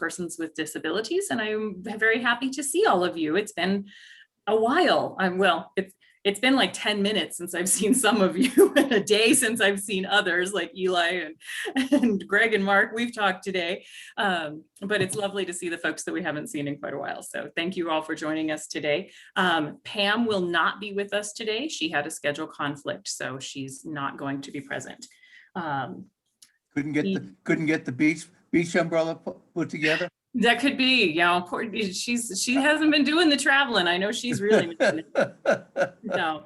Persons with Disabilities, and I'm very happy to see all of you. It's been a while. It's been like 10 minutes since I've seen some of you, and a day since I've seen others like Eli and Greg and Mark. We've talked today, but it's lovely to see the folks that we haven't seen in quite a while. So thank you all for joining us today. Pam will not be with us today. She had a schedule conflict, so she's not going to be present. Couldn't get the beach umbrella put together. That could be, she hasn't been doing the traveling. I know she's really missing it. No.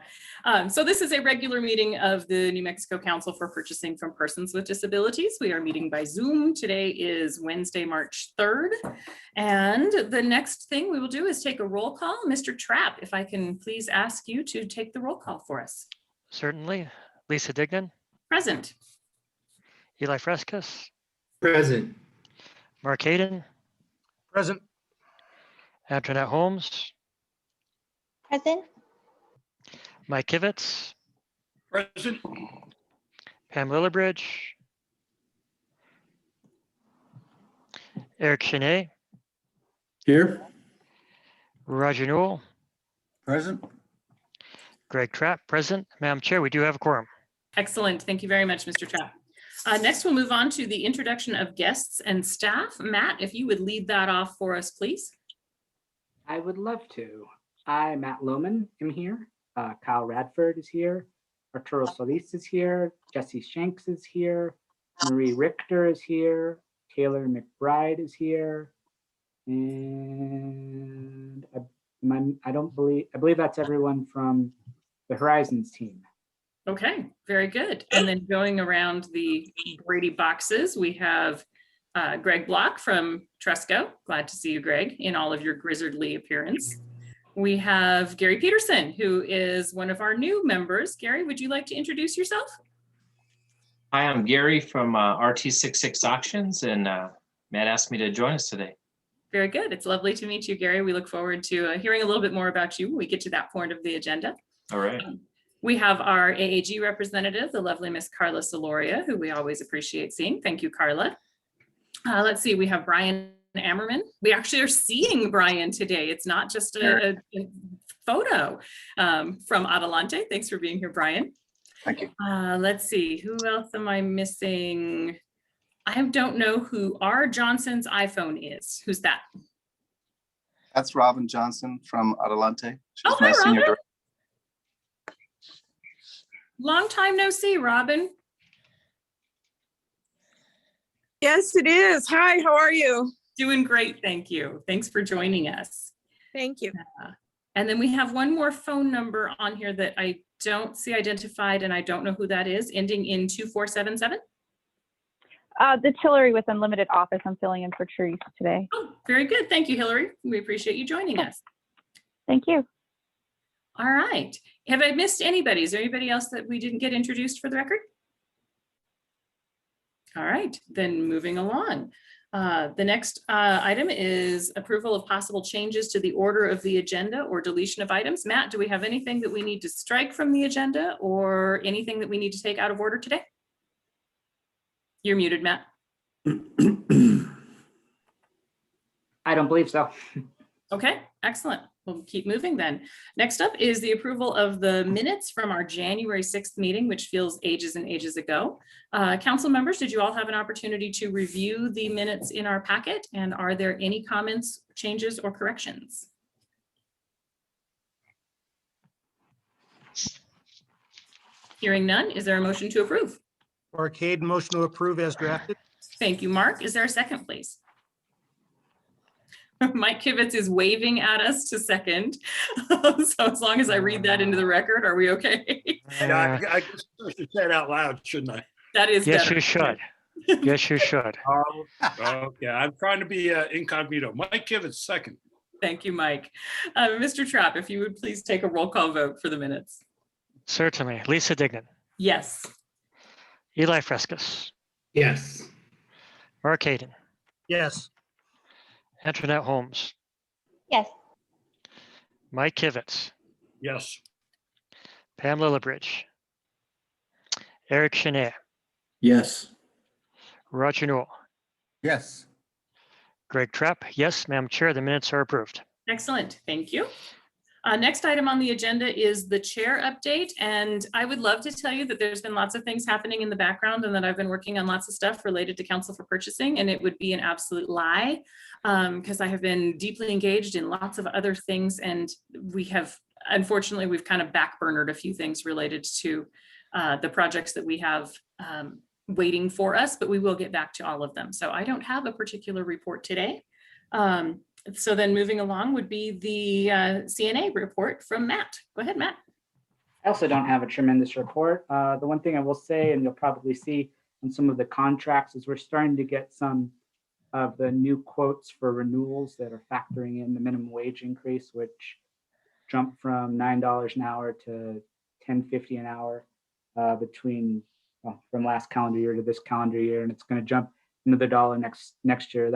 So this is a regular meeting of the New Mexico Council for Purchasing from Persons with Disabilities. We are meeting by Zoom. Today is Wednesday, March 3rd. And the next thing we will do is take a roll call. Mr. Trapp, if I can please ask you to take the roll call for us. Certainly. Lisa Dignan. Present. Eli Frescas. Present. Mark Hayden. Present. Antoinette Holmes. Present. Mike Kivitz. Present. Pam Lillibridge. Eric Chenet. Here. Roger Newell. Present. Greg Trapp, present. Madam Chair, we do have a quorum. Excellent. Thank you very much, Mr. Trapp. Next, we'll move on to the introduction of guests and staff. Matt, if you would lead that off for us, please. I would love to. I, Matt Lohman, am here. Kyle Radford is here. Arturo Solis is here. Jesse Shanks is here. Marie Richter is here. Taylor McBride is here. And I believe that's everyone from the Horizons team. Okay, very good. And then going around the Brady boxes, we have Greg Block from Tresco. Glad to see you, Greg, in all of your grizzardly appearance. We have Gary Peterson, who is one of our new members. Gary, would you like to introduce yourself? Hi, I'm Gary from RT66 Auctions, and Matt asked me to join us today. Very good. It's lovely to meet you, Gary. We look forward to hearing a little bit more about you when we get to that point of the agenda. All right. We have our AAG representative, the lovely Miss Carla Soloria, who we always appreciate seeing. Thank you, Carla. Let's see, we have Brian Ammerman. We actually are seeing Brian today. It's not just a photo from Adelante. Thanks for being here, Brian. Thank you. Let's see, who else am I missing? I don't know who R. Johnson's iPhone is. Who's that? That's Robin Johnson from Adelante. She's hi, my senior Robin. director. Long time no see, Robin. Yes, it is. Hi, how are you? Doing great, thank you. Thanks for joining us. Thank you. And then we have one more phone number on here that I don't see identified, and I don't know who that is, ending in 2477. That's Hillary with Unlimited Office. I'm filling in for Therese today. Oh, very good. Thank you, Hillary. We appreciate you joining us. Thank you. All right. Have I missed anybody? Is there anybody else that we didn't get introduced for the record? All right, then moving along. The next item is approval of possible changes to the order of the agenda or deletion of items. Matt, do we have anything that we need to strike from the agenda or anything that we need to take out of order today? You're muted, Matt. I don't believe so. Okay, excellent. We'll keep moving then. Next up is the approval of the minutes from our January 6th meeting, which feels ages and ages ago. Council members, did you all have an opportunity to review the minutes in our packet? And are there any comments, changes, or corrections? Hearing none, is there a motion to approve? Arcade motion to approve as drafted. Thank you, Mark. Is there a second, please? Mike Kivitz is waving at us to second. So as long as I read that into the record, are we okay? I guess I should say it out loud, shouldn't I? That is Yes, better. you should. Yes, you should. Okay, I'm trying to be incognito. Mike Kivitz, second. Thank you, Mike. Mr. Trapp, if you would please take a roll call vote for the minutes. Certainly. Lisa Dignan. Yes. Eli Frescas. Yes. Mark Hayden. Yes. Antoinette Holmes. Yes. Mike Kivitz. Yes. Pam Lillibridge. Eric Chenet. Yes. Roger Newell. Yes. Greg Trapp, yes, Madam Chair, the minutes are approved. Excellent, thank you. Next item on the agenda is the chair update, and I would love to tell you that there's been lots of things happening in the background and that I've been working on lots of stuff related to Council for Purchasing, and it would be an absolute lie because I have been deeply engaged in lots of other things, and unfortunately, we've kind of backburnered a few things related to the projects that we have waiting for us, but we will get back to all of them. So I don't have a particular report today. So then moving along would be the CNA report from Matt. Go ahead, Matt. I also don't have a tremendous report. The one thing I will say, and you'll probably see on some of the contracts, is we're starting to get some of the new quotes for renewals that are factoring in the minimum wage increase, which jumped from $9 an hour to $10.50 an hour from last calendar year to this calendar year, and it's going to jump another dollar next year.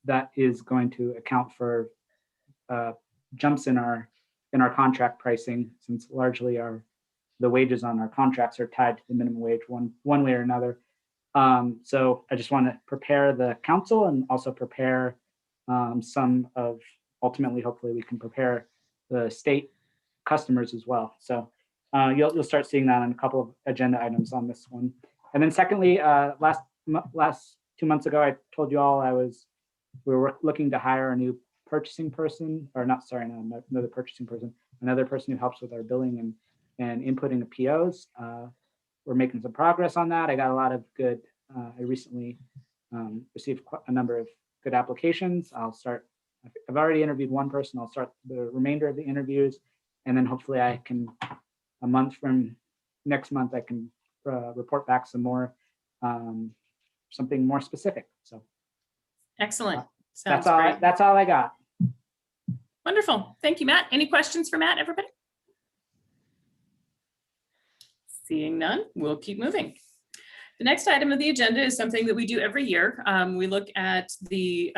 That is going to account for jumps in our contract pricing, since largely the wages on our contracts are tied to the minimum wage one way or another. So I just want to prepare the council and also prepare ultimately, hopefully we can prepare the state customers as well. So you'll start seeing that on a couple of agenda items on this one. And then secondly, last 2 months ago, I told you all we were looking to hire a new purchasing person, or not another purchasing person, another person who helps with our billing and inputting the POs. We're making some progress on that. I got a lot of good, I recently received a number of good applications. I've already interviewed one person. I'll start the remainder of the interviews, and then hopefully I can, a month from next month, I can report back some more, something more specific. So Excellent. that's Sounds great. That's all I got. Wonderful. Thank you, Matt. Any questions for Matt, everybody? Seeing none, we'll keep moving. The next item of the agenda is something that we do every year. We look at the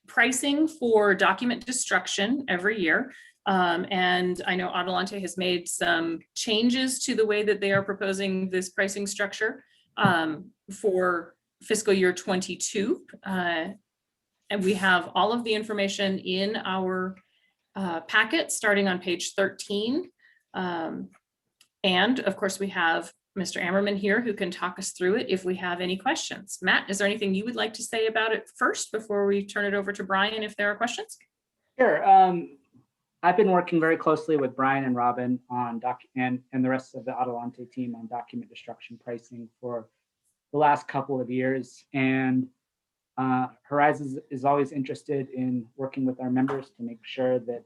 pricing for document destruction every year. And I know Adelante has made some changes to the way that they are proposing this pricing structure for fiscal year 22. And we have all of the information in our packet starting on page 13. And of course, we have Mr. Ammerman here who can talk us through it if we have any questions. Matt, is there anything you would like to say about it first before we turn it over to Brian if there are questions? Sure. I've been working very closely with Brian and Robin on and the rest of the Adelante team on document destruction pricing for the last couple of years. And Horizons is always interested in working with our members to make sure that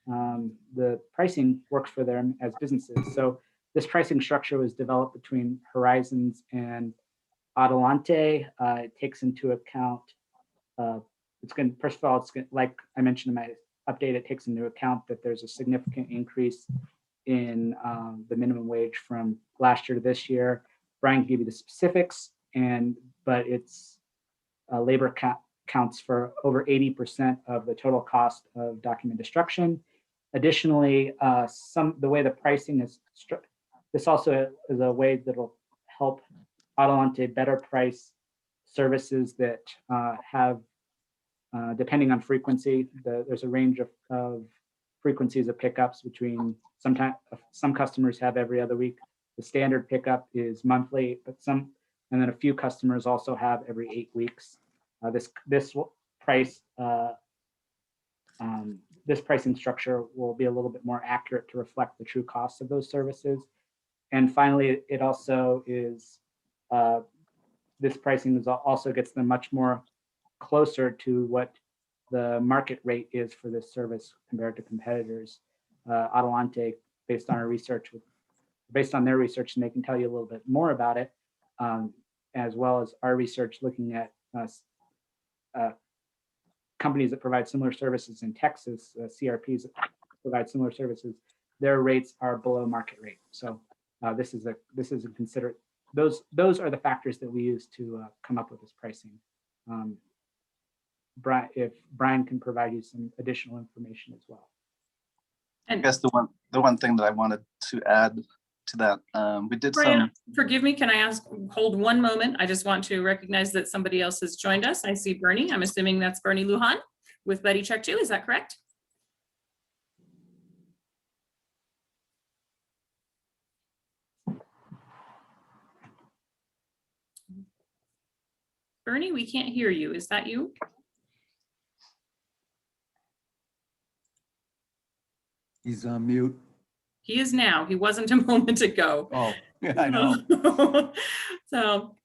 the pricing works for them as businesses. So this pricing structure was developed between Horizons and Adelante. It takes into account, first of all, like I mentioned in my update, it takes into account that there's a significant increase in the minimum wage from last year to this year. Brian can give you the specifics, but it's labor counts for over 80% of the total cost of document destruction. Additionally, the way the pricing is this also is a way that will help Adelante better price services that have, depending on frequency, there's a range of frequencies of pickups between some customers have every other week. The standard pickup is monthly, and then a few customers also have every 8 weeks. This pricing structure will be a little bit more accurate to reflect the true cost of those services. And finally, it also is, this pricing also gets them much more closer to what the market rate is for this service compared to competitors. Adelante, based on their research, and they can tell you a little bit more about it, as well as our research looking at companies that provide similar services in Texas, CRPs that provide similar services, their rates are below market rate. So this is considered, those are the factors that we use to come up with this pricing. If Brian can provide you some additional information as well. I guess the one thing that I wanted to add to that. We did Brian, some, forgive me, can I ask, hold one moment? I just want to recognize that somebody else has joined us. I see Bernie. I'm assuming that's Bernie Lujan with Buddy Check 2. Is that correct? Bernie, we can't hear you. Is that you? He's on mute. He is now. He wasn't a moment ago. Oh, yeah, I know. So,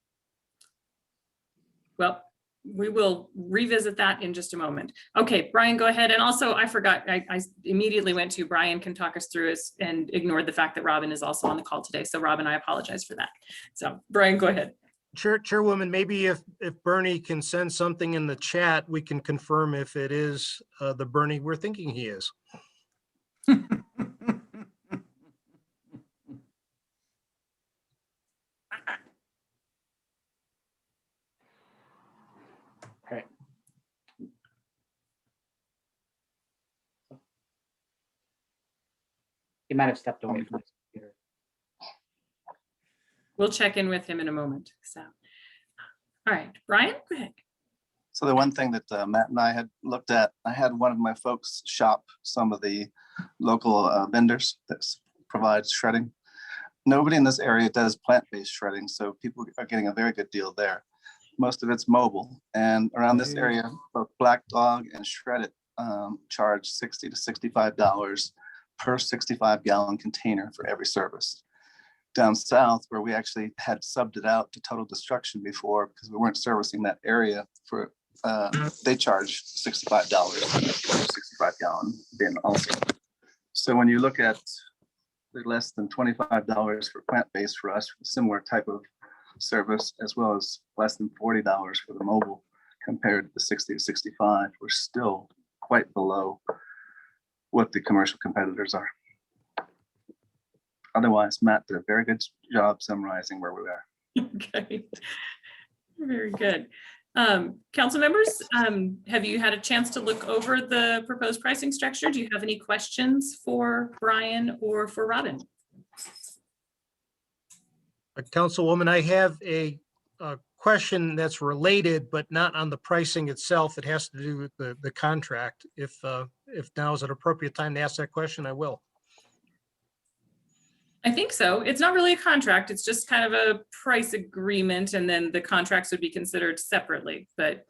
well, we will revisit that in just a moment. Okay, Brian, go ahead. And also, I forgot, I immediately went to Brian can talk us through this and ignored the fact that Robin is also on the call today. So Robin, I apologize for that. So Brian, go ahead. Chairwoman, maybe if Bernie can send something in the chat, we can confirm if it is the Bernie we're thinking he is. All right. He might have stepped away from his computer. We'll check in with him in a moment. So, all right, Brian, go ahead. so the one thing that Matt and I had looked at, I had one of my folks shop some of the local vendors that provide shredding. Nobody in this area does plant-based shredding, so people are getting a very good deal there. Most of it's mobile, and around this area, both Black Dog and Shred It charge $60 to $65 per 65-gallon container for every service. Down south, where we actually had subbed it out to Total Destruction before because we weren't servicing that area, for they charge $65 for a 65-gallon bin also. So when you look at less than $25 for plant-based for us, for similar type of service, as well as less than $40 for the mobile, compared to the 60 to 65, we're still quite below what the commercial competitors are. Otherwise, Matt did a very good job summarizing where we are. Okay, very good. Council members, have you had a chance to look over the proposed pricing structure? Do you have any questions for Brian or for Robin? Councilwoman, I have a question that's related, but not on the pricing itself. It has to do with the contract. If now is an appropriate time to ask that question, I will. I think so. It's not really a contract. It's just kind of a price agreement, and then the contracts would be considered separately. But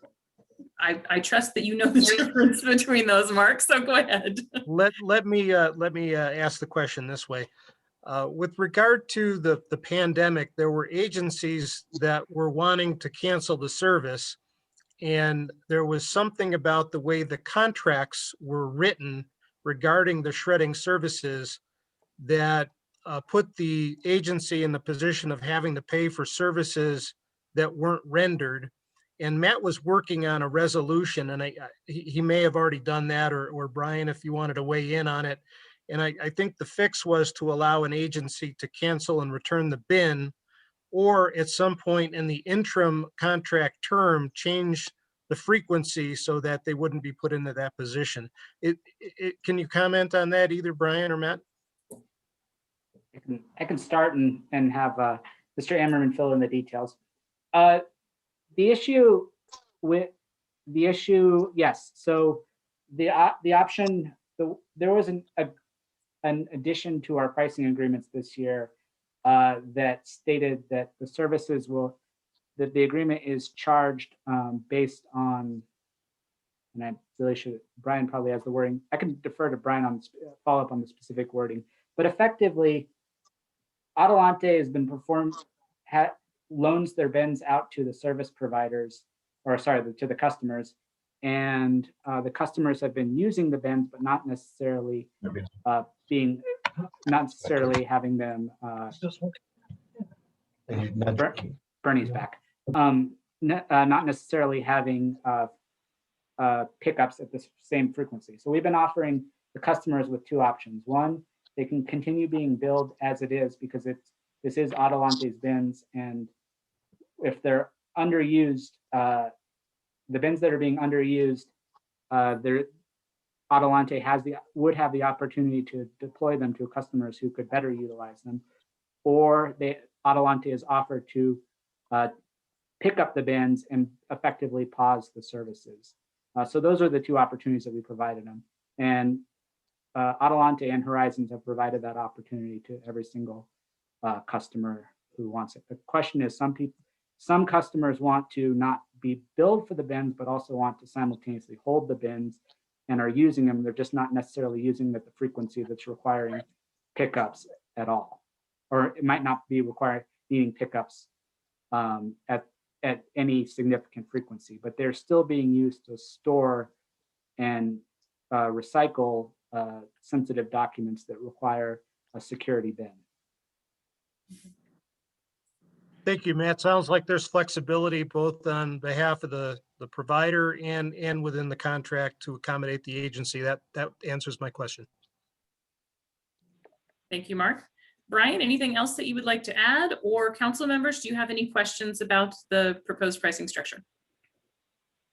I trust that you know the difference between those, Mark. So go ahead. Let me ask the question this way. With regard to the pandemic, there were agencies that were wanting to cancel the service, and there was something about the way the contracts were written regarding the shredding services that put the agency in the position of having to pay for services that weren't rendered. And Matt was working on a resolution, and he may have already done that, or Brian, if you wanted to weigh in on it. And I think the fix was to allow an agency to cancel and return the bin, or at some point in the interim contract term, change the frequency so that they wouldn't be put into that position. Can you comment on that, either Brian or Matt? I can start and have Mr. Ammerman fill in the details. The issue, yes. So the option, there was an addition to our pricing agreements this year that stated that the services that the agreement is charged based on, and I really should, Brian probably has the wording. I can defer to Brian on follow up on the specific wording, but effectively, Adelante has been loans their bins out to the service providers, or sorry, to the customers, and the customers have been using the bins, but not necessarily having them. Bernie's back. Not necessarily having pickups at the same frequency. So we've been offering the customers with two options. One, they can continue being billed as it is because this is Adelante's bins, and if they're underused, the bins that are being underused, Adelante would have the opportunity to deploy them to customers who could better utilize them. or Adelante is offered to pick up the bins and effectively pause the services. So those are the two opportunities that we provided them. And Adelante and Horizons have provided that opportunity to every single customer who wants it. The question is, some customers want to not be billed for the bins, but also want to simultaneously hold the bins and are using them. They're just not necessarily using them at the frequency that's requiring pickups at all. Or it might not be needing pickups at any significant frequency, but they're still being used to store and recycle sensitive documents that require a security bin. Thank you, Matt. Sounds like there's flexibility both on behalf of the provider and within the contract to accommodate the agency. That answers my question. Thank you, Mark. Brian, anything else that you would like to add, or council members, do you have any questions about the proposed pricing structure?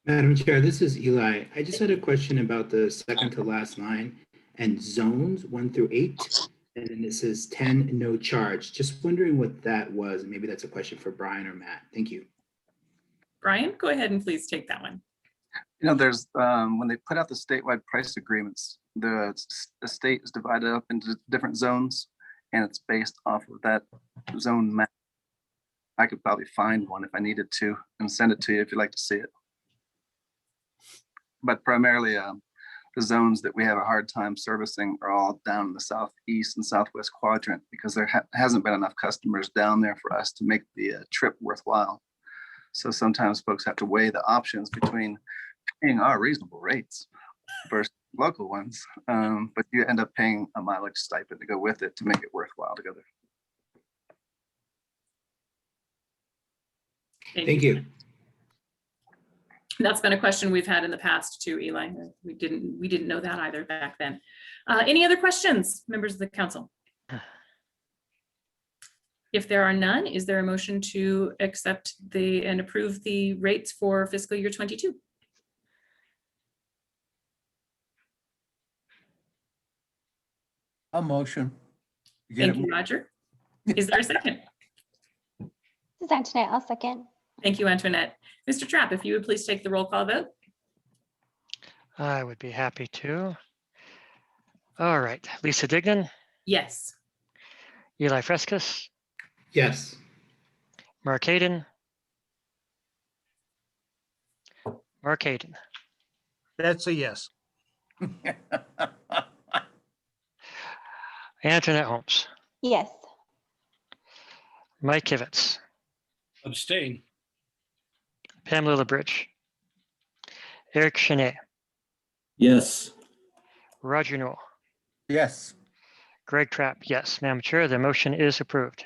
Madam Chair, this is Eli. I just had a question about the second to last line and zones 1 through 8. And then it says 10, no charge. Just wondering what that was. Maybe that's a question for Brian or Matt. Thank you. Brian, go ahead and please take that one. You know, there's when they put out the statewide price agreements, the state is divided up into different zones, and it's based off of that zone map. I could probably find one if I needed to and send it to you if you'd like to see it. But primarily, the zones that we have a hard time servicing are all down in the southeast and southwest quadrant because there hasn't been enough customers down there for us to make the trip worthwhile. So sometimes folks have to weigh the options between paying our reasonable rates versus local ones, but you end up paying a mileage stipend to go with it to make it worthwhile to go there. Thank you. That's been a question we've had in the past too, Eli. We didn't know that either back then. Any other questions, members of the council? If there are none, is there a motion to accept and approve the rates for fiscal year 22? A motion. Thank you, Roger. Is there a second? This is Antoinette. I'll second. Thank you, Antoinette. Mr. Trapp, if you would please take the roll call vote. I would be happy to. All right, Lisa Dignan, Yes. Eli Frescus, Yes. Mark Hayden. Mark Hayden, That's a yes. Antoinette Holmes, Yes. Mike Kivitz, Abstain. Pamela LaBridge, Eric Chenet, Yes. Roger Newell, Yes. Greg Trapp. Yes, Madam Chair, the motion is approved.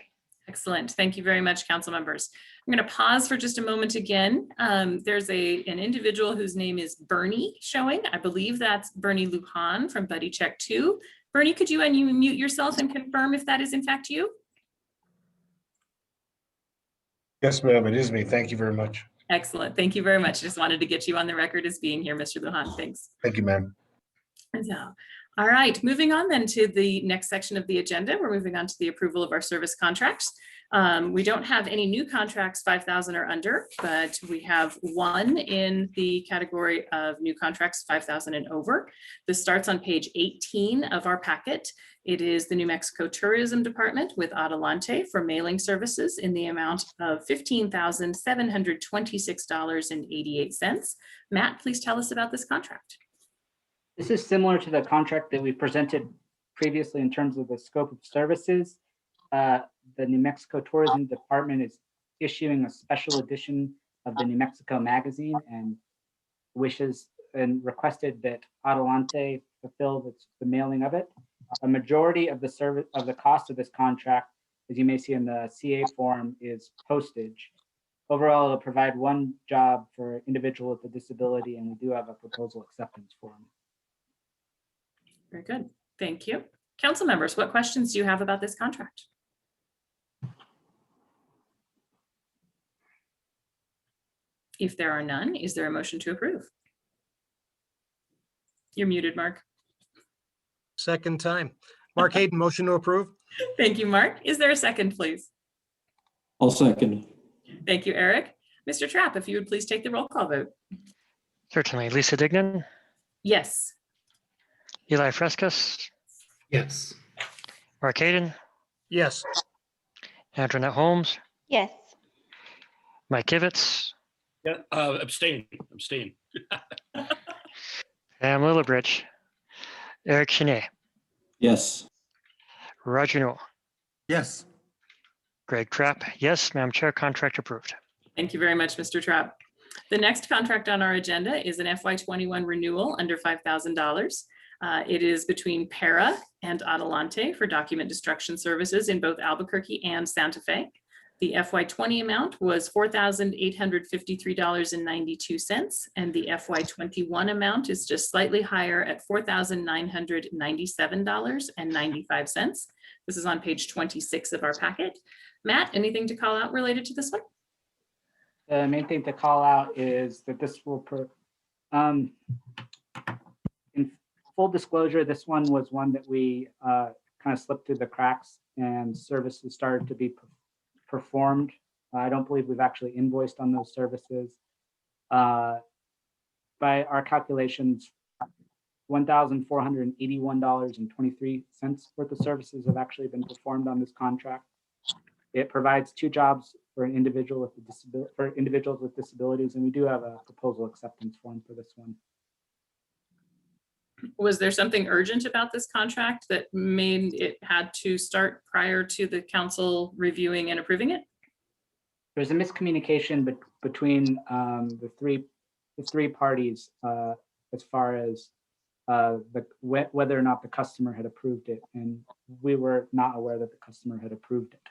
Excellent. Thank you very much, council members. I'm going to pause for just a moment again. There's an individual whose name is Bernie showing. I believe that's Bernie Lujan from Buddy Check 2. Bernie, could you unmute yourself and confirm if that is in fact you? Yes, ma'am, it is me. Thank you very much. Excellent. Thank you very much. Just wanted to get you on the record as being here, Mr. Lujan. Thanks. Thank you, ma'am. So, all right, moving on then to the next section of the agenda. We're moving on to the approval of our service contracts. We don't have any new contracts 5,000 or under, but we have one in the category of new contracts 5,000 and over. This starts on page 18 of our packet. It is the New Mexico Tourism Department with Adelante for mailing services in the amount of $15,726.88. Matt, please tell us about this contract. This is similar to the contract that we presented previously in terms of the scope of services. The New Mexico Tourism Department is issuing a special edition of the New Mexico magazine and wishes and requested that Adelante fulfill the mailing of it. A majority of the service of the cost of this contract, as you may see in the CA form, is postage. Overall, it'll provide one job for individual with a disability, and we do have a proposal acceptance form. Very good. Thank you. Council members, what questions do you have about this contract? If there are none, is there a motion to approve? You're muted, Mark. Second time. Mark Hayden, motion to approve. Thank you, Mark. Is there a second, please? I'll second. Thank you, Eric. Mr. Trapp, if you would please take the roll call vote. Certainly. Lisa Dignan, Yes. Eli Frescas, Yes. Mark Hayden, Yes. Antoinette Holmes, Yes. Mike Kivitz, Yeah, abstain. Pam Lillibridge, Eric Chenet, Yes. Roger Newell, Yes. Greg Trapp. Yes, Madam Chair, contract approved. Thank you very much, Mr. Trapp. The next contract on our agenda is an FY21 renewal under $5,000. It is between Para and Adelante for document destruction services in both Albuquerque and Santa Fe. The FY20 amount was $4,853.92, and the FY21 amount is just slightly higher at $4,997.95. This is on page 26 of our packet. Matt, anything to call out related to this one? The main thing to call out is that this will, in full disclosure, this one was one that we kind of slipped through the cracks and services started to be performed. I don't believe we've actually invoiced on those services. By our calculations, $1,481.23 worth of services have actually been performed on this contract. It provides 2 jobs for an individual with individuals with disabilities, and we do have a proposal acceptance form for this one. Was there something urgent about this contract that made it had to start prior to the council reviewing and approving it? There's a miscommunication between the three parties as far as whether or not the customer had approved it, and we were not aware that the customer had approved it.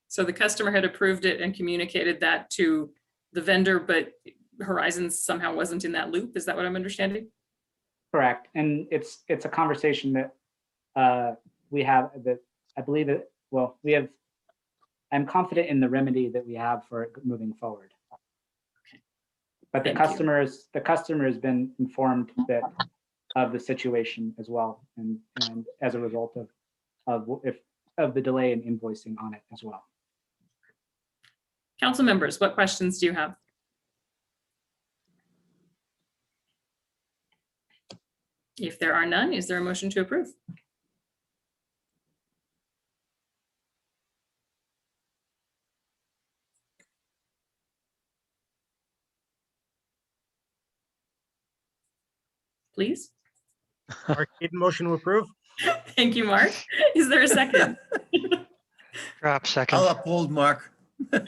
So the customer had approved it and communicated that to the vendor, but Horizons somehow wasn't in that loop. Is that what I'm understanding? Correct, and it's a conversation that we have that I believe that, well, we have. I'm confident in the remedy that we have for it moving forward. Okay. But the customer has been informed that of the situation as well, and as a result of the delay in invoicing on it as well. Council members, what questions do you have? If there are none, is there a motion to approve? Please. Mark Hayden, motion to approve. Thank you, Mark. Is there a second? Drop second. I'll uphold Mark. All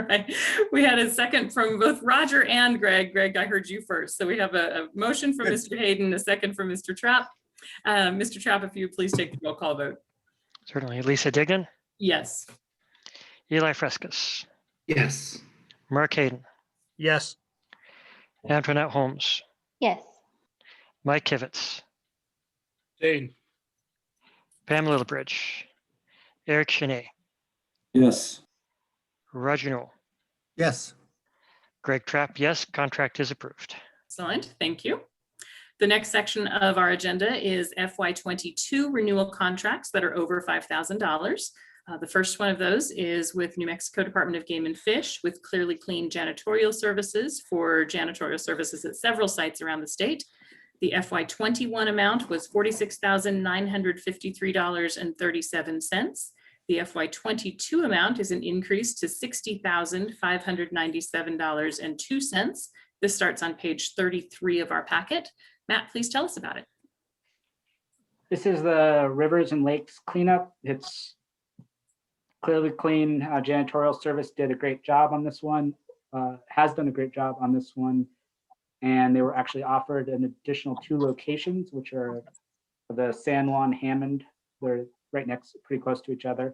right. We had a second from both Roger and Greg. Greg, I heard you first. So we have a motion from Mr. Hayden, a second from Mr. Trapp. Mr. Trapp, if you would please take the roll call vote. Certainly. Lisa Dignan, Yes. Eli Frescas, Yes. Mark Hayden, Yes. Antoinette Holmes, Yes. Mike Kivitz, Abstain. Pam Lillibridge, Eric Chenet, Yes. Roger Newell, Yes. Greg Trapp. Yes, contract is approved. Excellent. Thank you. The next section of our agenda is FY22 renewal contracts that are over $5,000. The first one of those is with New Mexico Department of Game and Fish with Clearly Clean janitorial services for janitorial services at several sites around the state. The FY21 amount was $46,953.37. The FY22 amount is an increase to $60,597.02. This starts on page 33 of our packet. Matt, please tell us about it. This is the Rivers and Lakes cleanup. It's Clearly Clean janitorial service did a great job on this one, has done a great job on this one. And they were actually offered an additional 2 locations, which are the San Juan Hammond. They're right next, pretty close to each other.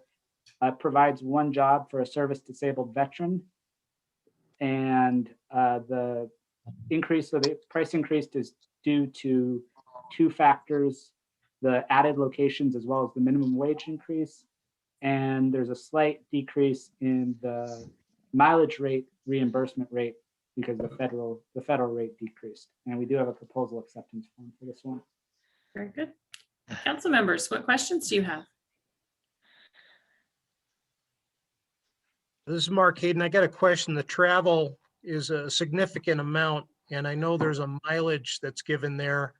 Provides 1 job for a service disabled veteran. And the increase, so the price increase is due to 2 factors, the added locations as well as the minimum wage increase. And there's a slight decrease in the mileage rate reimbursement rate because the federal rate decreased. And we do have a proposal acceptance form for this one. Very good. Council members, what questions do you have? This is Mark Hayden. I got a question. The travel is a significant amount, and I know there's a mileage that's given there.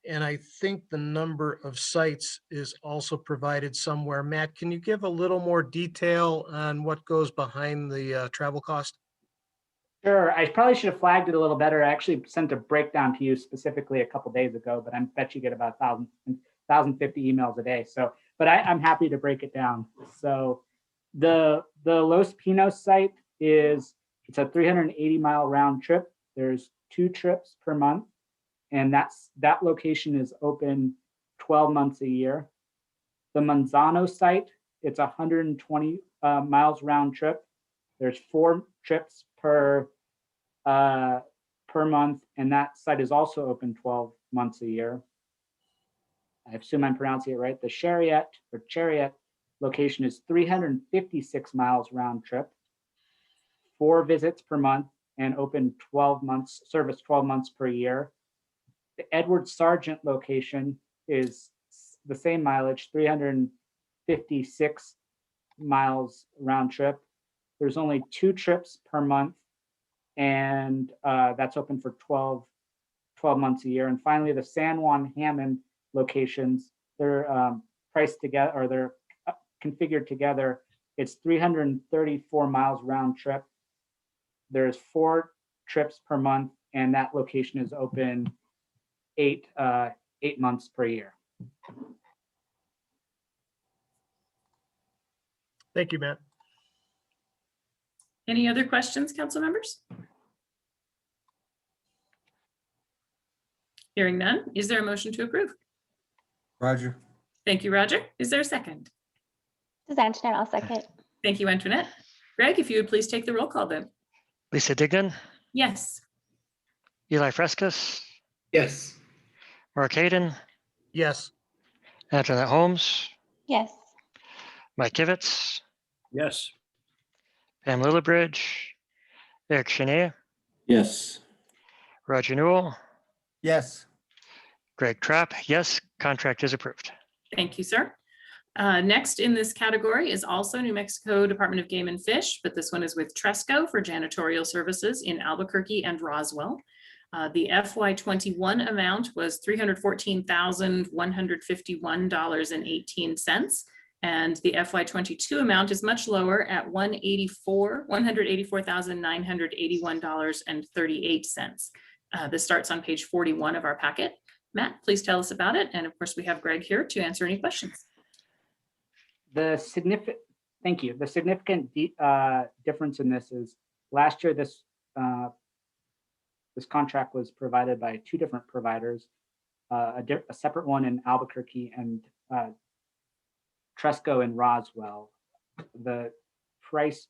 And I think the number of sites is also provided somewhere. Matt, can you give a little more detail on what goes behind the travel cost? Sure, I probably should have flagged it a little better. I actually sent a breakdown to you specifically a couple days ago, but I bet you get about 1,050 emails a day. So, but I'm happy to break it down. So the Los Pinos site it's a 380-mile round trip. There's 2 trips per month, and that location is open 12 months a year. The Manzano site, it's 120 miles round trip. There's 4 trips per month, and that site is also open 12 months a year. I assume I'm pronouncing it right. The Chariot location is 356 miles round trip, 4 visits per month, and open 12 months, service 12 months per year. The Edward Sargent location is the same mileage, 356 miles round trip. There's only 2 trips per month, and that's open for 12 months a year. And finally, the San Juan Hammond locations, they're priced together, or they're configured together. It's 334 miles round trip. There's 4 trips per month, and that location is open 8 months per year. Thank you, Matt. Any other questions, council members? Hearing none, is there a motion to approve? Roger. Thank you, Roger. Is there a second? This is Antoinette. I'll second. Thank you, Antoinette. Greg, if you would please take the roll call then. Lisa Dignan, Yes. Eli Frescas, Yes. Mark Hayden, Yes. Antoinette Holmes, Yes. Mike Kivitz, Yes. Pam Lillibridge, Eric Chenier, Yes. Roger Newell, Yes. Greg Trapp. Yes, contract is approved. Thank you, sir. Next in this category is also New Mexico Department of Game and Fish, but this one is with Tresco for janitorial services in Albuquerque and Roswell. The FY21 amount was $314,151.18. And the FY22 amount is much lower at $184,981.38. This starts on page 41 of our packet. Matt, please tell us about it. And of course, we have Greg here to answer any questions. Thank you. The significant difference in this is last year, this contract was provided by 2 different providers, a separate one in Albuquerque and Tresco in Roswell. The price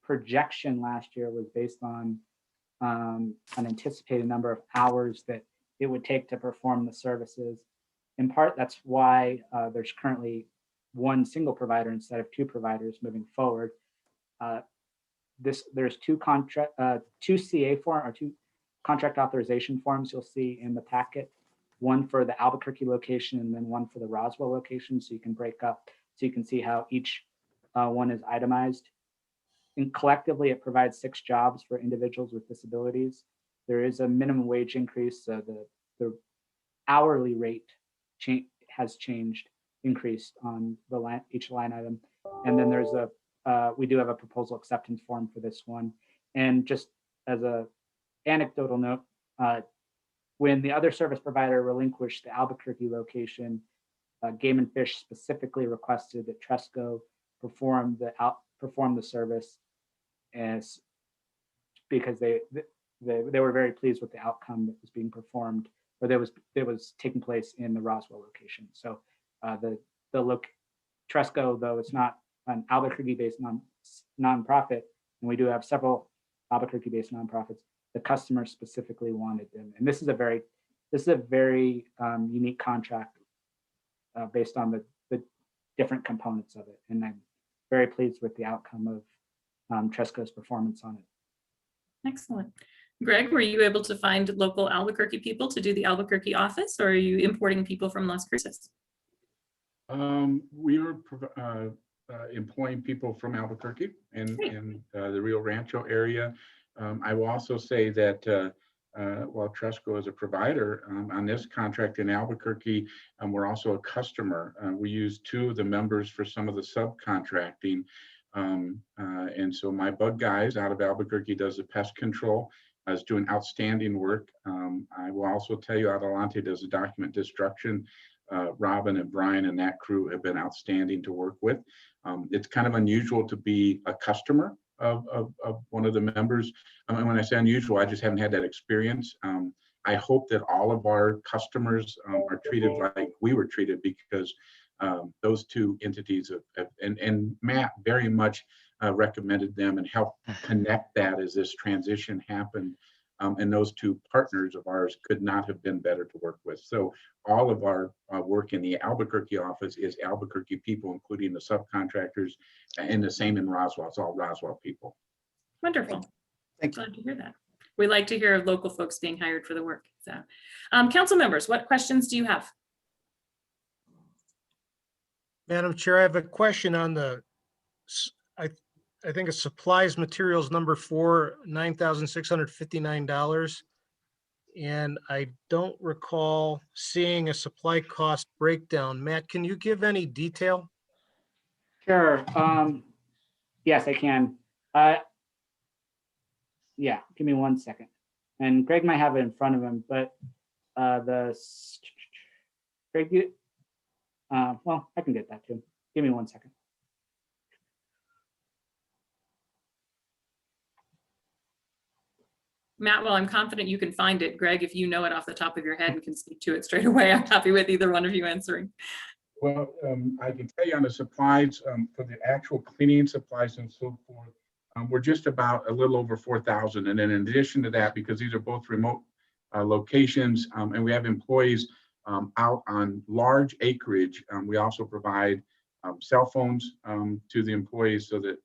projection last year was based on an anticipated number of hours that it would take to perform the services. In part, that's why there's currently 1 single provider instead of 2 providers moving forward. There's 2 CA form or 2 contract authorization forms you'll see in the packet, one for the Albuquerque location and then one for the Roswell location, so you can break up, so you can see how each one is itemized. And collectively, it provides 6 jobs for individuals with disabilities. There is a minimum wage increase, so the hourly rate has increased on each line item. And then there's we do have a proposal acceptance form for this one. And just as a anecdotal note, when the other service provider relinquished the Albuquerque location, Game and Fish specifically requested that Tresco perform the service, as because they were very pleased with the outcome that was being performed, or that was taking place in the Roswell location. So Tresco, though it's not an Albuquerque-based nonprofit, and we do have several Albuquerque-based nonprofits, the customer specifically wanted them. And this is a very unique contract based on the different components of it. And I'm very pleased with the outcome of Tresco's performance on it. Excellent. Greg, were you able to find local Albuquerque people to do the Albuquerque office, or are you importing people from Las Cruces? We are employing people from Albuquerque and the Rio Rancho area. I will also say that while Tresco is a provider on this contract in Albuquerque, we're also a customer. We use 2 of the members for some of the subcontracting. And so my bug guys out of Albuquerque does the pest control, is doing outstanding work. I will also tell you Adelante does the document destruction. Robin and Brian and that crew have been outstanding to work with. It's kind of unusual to be a customer of one of the members. And when I say unusual, I just haven't had that experience. I hope that all of our customers are treated like we were treated, because those 2 entities and Matt very much recommended them and helped connect that as this transition happened. And those 2 partners of ours could not have been better to work with. So all of our work in the Albuquerque office is Albuquerque people, including the subcontractors, and the same in Roswell. It's all Roswell people. Wonderful. Thank you. Glad to hear that. We like to hear of local folks being hired for the work. So, council members, what questions do you have? Madam Chair, I have a question on the, I think it's supplies materials number 4, $9,659. And I don't recall seeing a supply cost breakdown. Matt, can you give any detail? Sure. Yes, I can. Yeah, give me 1 second. And Greg might have it in front of him, but Greg, well, I can get that too. Give me 1 second. Matt, well, I'm confident you can find it. Greg, if you know it off the top of your head and can speak to it straight away, I'm happy with either one of you answering. Well, I can tell you on the supplies, for the actual cleaning supplies and so forth, we're just about a little over 4,000. And then in addition to that, because these are both remote locations and we have employees out on large acreage, we also provide cell phones to the employees so that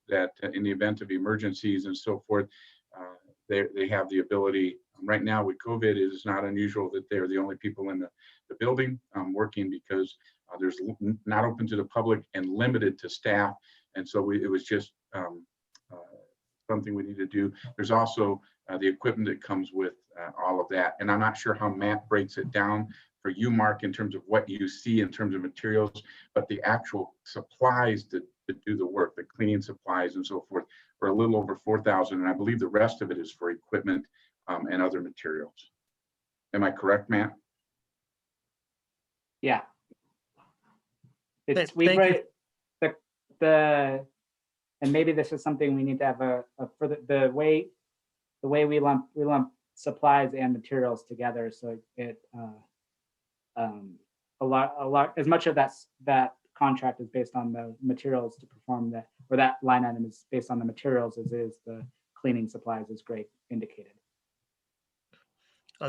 in the event of emergencies and so forth, they have the ability. Right now with COVID, it is not unusual that they're the only people in the building working, because there's not open to the public and limited to staff. And so it was just something we need to do. There's also the equipment that comes with all of that. And I'm not sure how Matt breaks it down for you, Mark, in terms of what you see in terms of materials, but the actual supplies that do the work, the cleaning supplies and so forth, for a little over 4,000. And I believe the rest of it is for equipment and other materials. Am I correct, Matt? Yeah. It's, Thank you. And maybe this is something we need to have for the way we lump supplies and materials together. So it a lot as much of that contract is based on the materials to perform that, or that line item is based on the materials as is the cleaning supplies, as Greg indicated.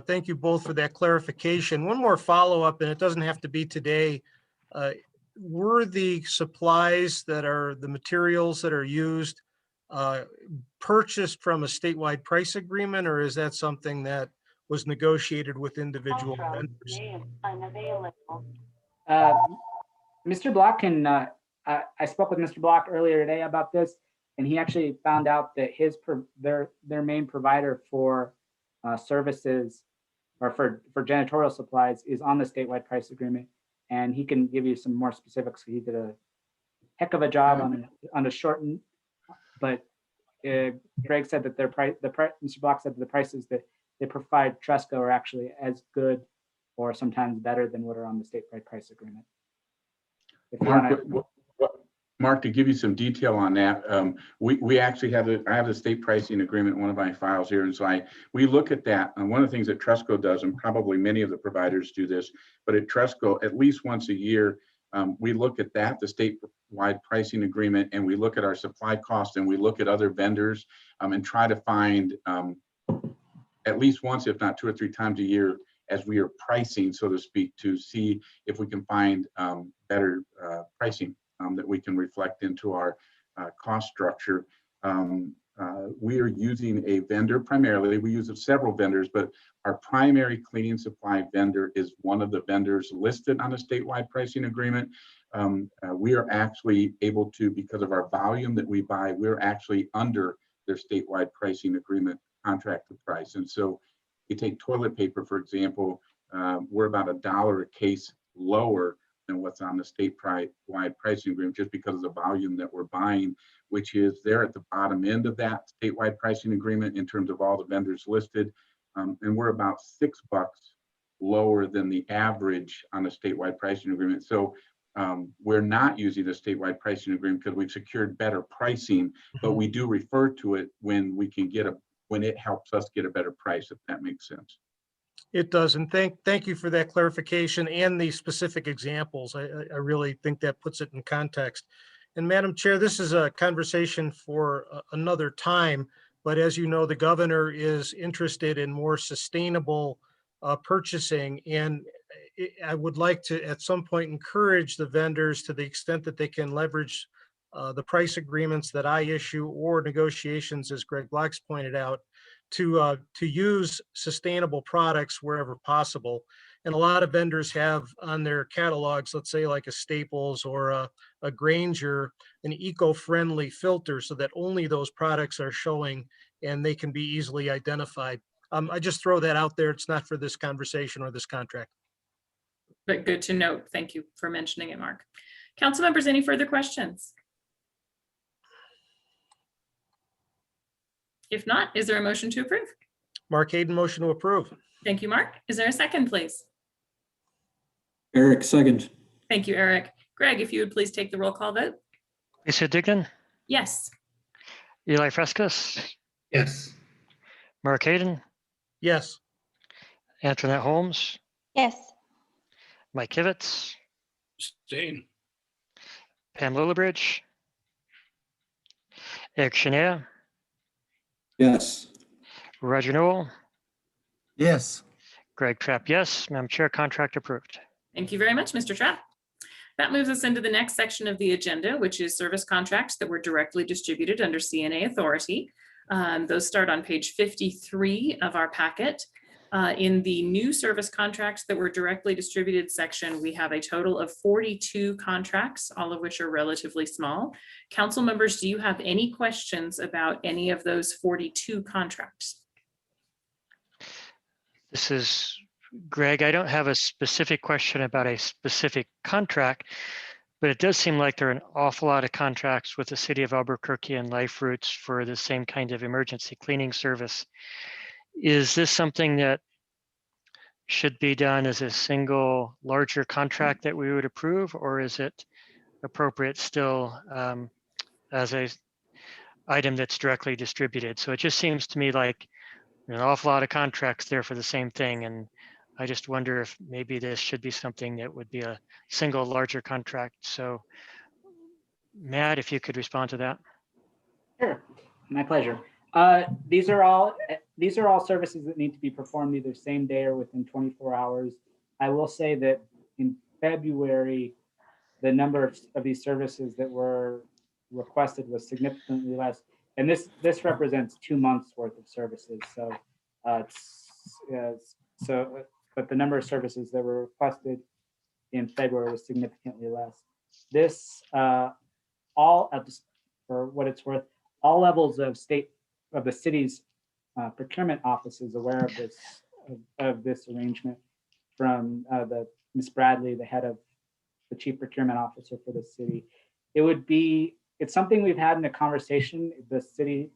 Thank you both for that clarification. One more follow-up, and it doesn't have to be today. Were the supplies that are the materials that are used purchased from a statewide price agreement, or is that something that was negotiated with individual vendors? Mr. Block can, I spoke with Mr. Block earlier today about this, and he actually found out that their main provider for services or for janitorial supplies is on the statewide price agreement, and he can give you some more specifics. He did a heck of a job on a shortened, but Greg said that Mr. Block said that the prices that they provide Tresco are actually as good or sometimes better than what are on the statewide price agreement. Mark, to give you some detail on that, we actually have I have the state pricing agreement in one of my files here, and so we look at that. And one of the things that Tresco does, and probably many of the providers do this, but at Tresco, at least once a year, we look at that, the statewide pricing agreement, and we look at our supply costs, and we look at other vendors, and try to find at least once, if not 2 or 3 times a year, as we are pricing, so to speak, to see if we can find better pricing that we can reflect into our cost structure. we are using a vendor primarily. We use several vendors, but our primary cleaning supply vendor is one of the vendors listed on a statewide pricing agreement. We are actually able to, because of our volume that we buy, we're actually under their statewide pricing agreement contracted price. And so you take toilet paper, for example, we're about $1 a case lower than what's on the statewide pricing agreement, just because of the volume that we're buying, which is there at the bottom end of that statewide pricing agreement in terms of all the vendors listed. And we're about $6 lower than the average on a statewide pricing agreement. So we're not using a statewide pricing agreement because we've secured better pricing, but we do refer to it when we can get when it helps us get a better price, if that makes sense. It does. And thank you for that clarification and the specific examples. I really think that puts it in context. And Madam Chair, this is a conversation for another time, but as you know, the governor is interested in more sustainable purchasing. And I would like to, at some point, encourage the vendors, to the extent that they can leverage the price agreements that I issue or negotiations, as Greg Blocks pointed out, to use sustainable products wherever possible. And a lot of vendors have on their catalogs, let's say like a Staples or a Granger, an eco-friendly filter so that only those products are showing and they can be easily identified. I just throw that out there. It's not for this conversation or this contract. But good to note. Thank you for mentioning it, Mark. Council members, any further questions? If not, is there a motion to approve? Mark Hayden, motion to approve. Thank you, Mark. Is there a second, please? Eric, second. Thank you, Eric. Greg, if you would please take the roll call vote. Lisa Digdon, Yes. Eli Frescas, Yes. Mark Hayden, Yes. Antoinette Holmes, Yes. Mike Kivitz, Abstain. Pam Lillibridge, Eric Chenier, Yes. Roger Newell, Yes. Greg Trapp, yes. Madam Chair, contract approved. Thank you very much, Mr. Trapp. That moves us into the next section of the agenda, which is service contracts that were directly distributed under CNA authority. Those start on page 53 of our packet. In the new service contracts that were directly distributed section, we have a total of 42 contracts, all of which are relatively small. Council members, do you have any questions about any of those 42 contracts? This is Greg. I don't have a specific question about a specific contract, but it does seem like there are an awful lot of contracts with the city of Albuquerque and Life Roots for the same kind of emergency cleaning service. Is this something that should be done as a single larger contract that we would approve, or is it appropriate still as a item that's directly distributed? So it just seems to me like there's an awful lot of contracts there for the same thing, and I just wonder if maybe this should be something that would be a single larger contract. So Matt, if you could respond to that. Sure, my pleasure. These are all services that need to be performed either same day or within 24 hours. I will say that in February, the number of these services that were requested was significantly less. And this represents 2 months worth of services. So, but the number of services that were requested in February was significantly less. This, for what it's worth, all levels of the city's procurement office is aware of this arrangement, from the Ms. Bradley, the head of the chief procurement officer for the city. It's something we've had in a conversation. The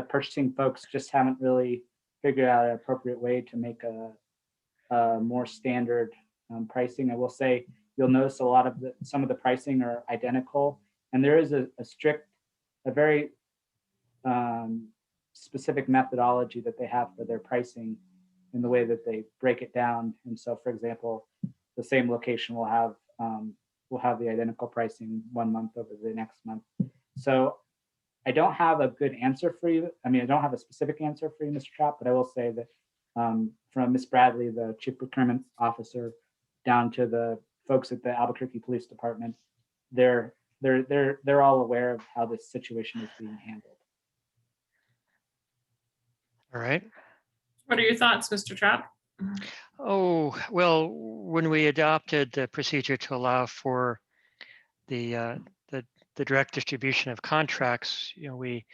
purchasing folks just haven't really figured out an appropriate way to make a more standard pricing. I will say, you'll notice some of the pricing are identical, and there is a very specific methodology that they have for their pricing in the way that they break it down. And so, for example, the same location will have the identical pricing 1 month over the next month. So I don't have a good answer for you. I mean, I don't have a specific answer for you, Mr. Trapp, but I will say that from Ms. Bradley, the chief procurement officer, down to the folks at the Albuquerque Police Department, they're all aware of how this situation is being handled. All right. What are your thoughts, Mr. Trapp? Oh, well, when we adopted the procedure to allow for the direct distribution of contracts, we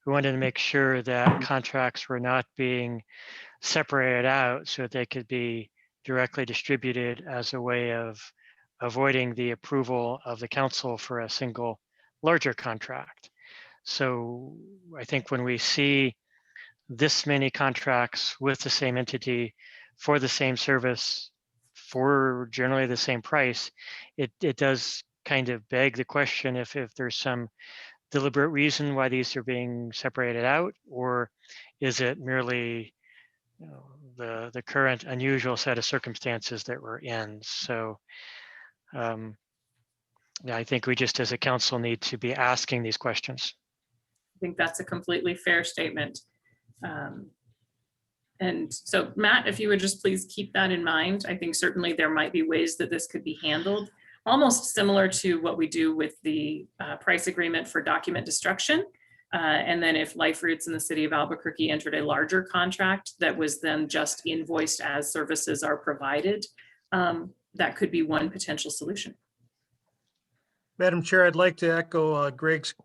wanted to make sure that contracts were not being separated out so that they could be directly distributed as a way of avoiding the approval of the council for a single larger contract. So I think when we see this many contracts with the same entity for the same service for generally the same price, it does kind of beg the question if there's some deliberate reason why these are being separated out, or is it merely the current unusual set of circumstances that we're in. So yeah, I think we just as a council need to be asking these questions. I think that's a completely fair statement. And so Matt, if you would just please keep that in mind. I think certainly there might be ways that this could be handled, almost similar to what we do with the price agreement for document destruction. And then if Life Roots in the city of Albuquerque entered a larger contract that was then just invoiced as services are provided, that could be one potential solution. Madam Chair, I'd like to echo Greg's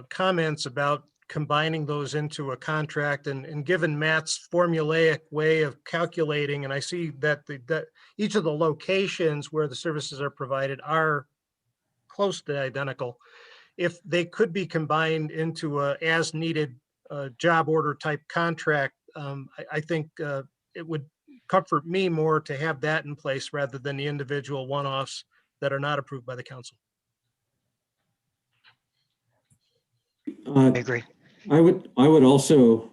comments about combining those into a contract, and given Matt's formulaic way of calculating, and I see that each of the locations where the services are provided are close to identical. If they could be combined into a as needed job order type contract, I think it would comfort me more to have that in place rather than the individual one-offs that are not approved by the council. I agree. I would also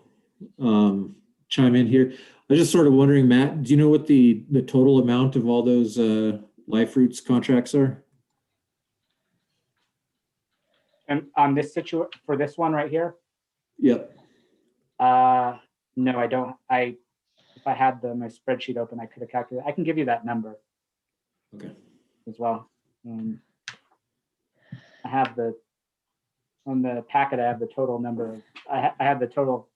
chime in here. I was just sort of wondering, Matt, do you know what the total amount of all those Life Roots contracts are? And on this for this one right here? Yep. No, I don't. If I had my spreadsheet open, I could have calculated. I can give you that number. Okay. As well. I have on the packet, I have the total number. I have the total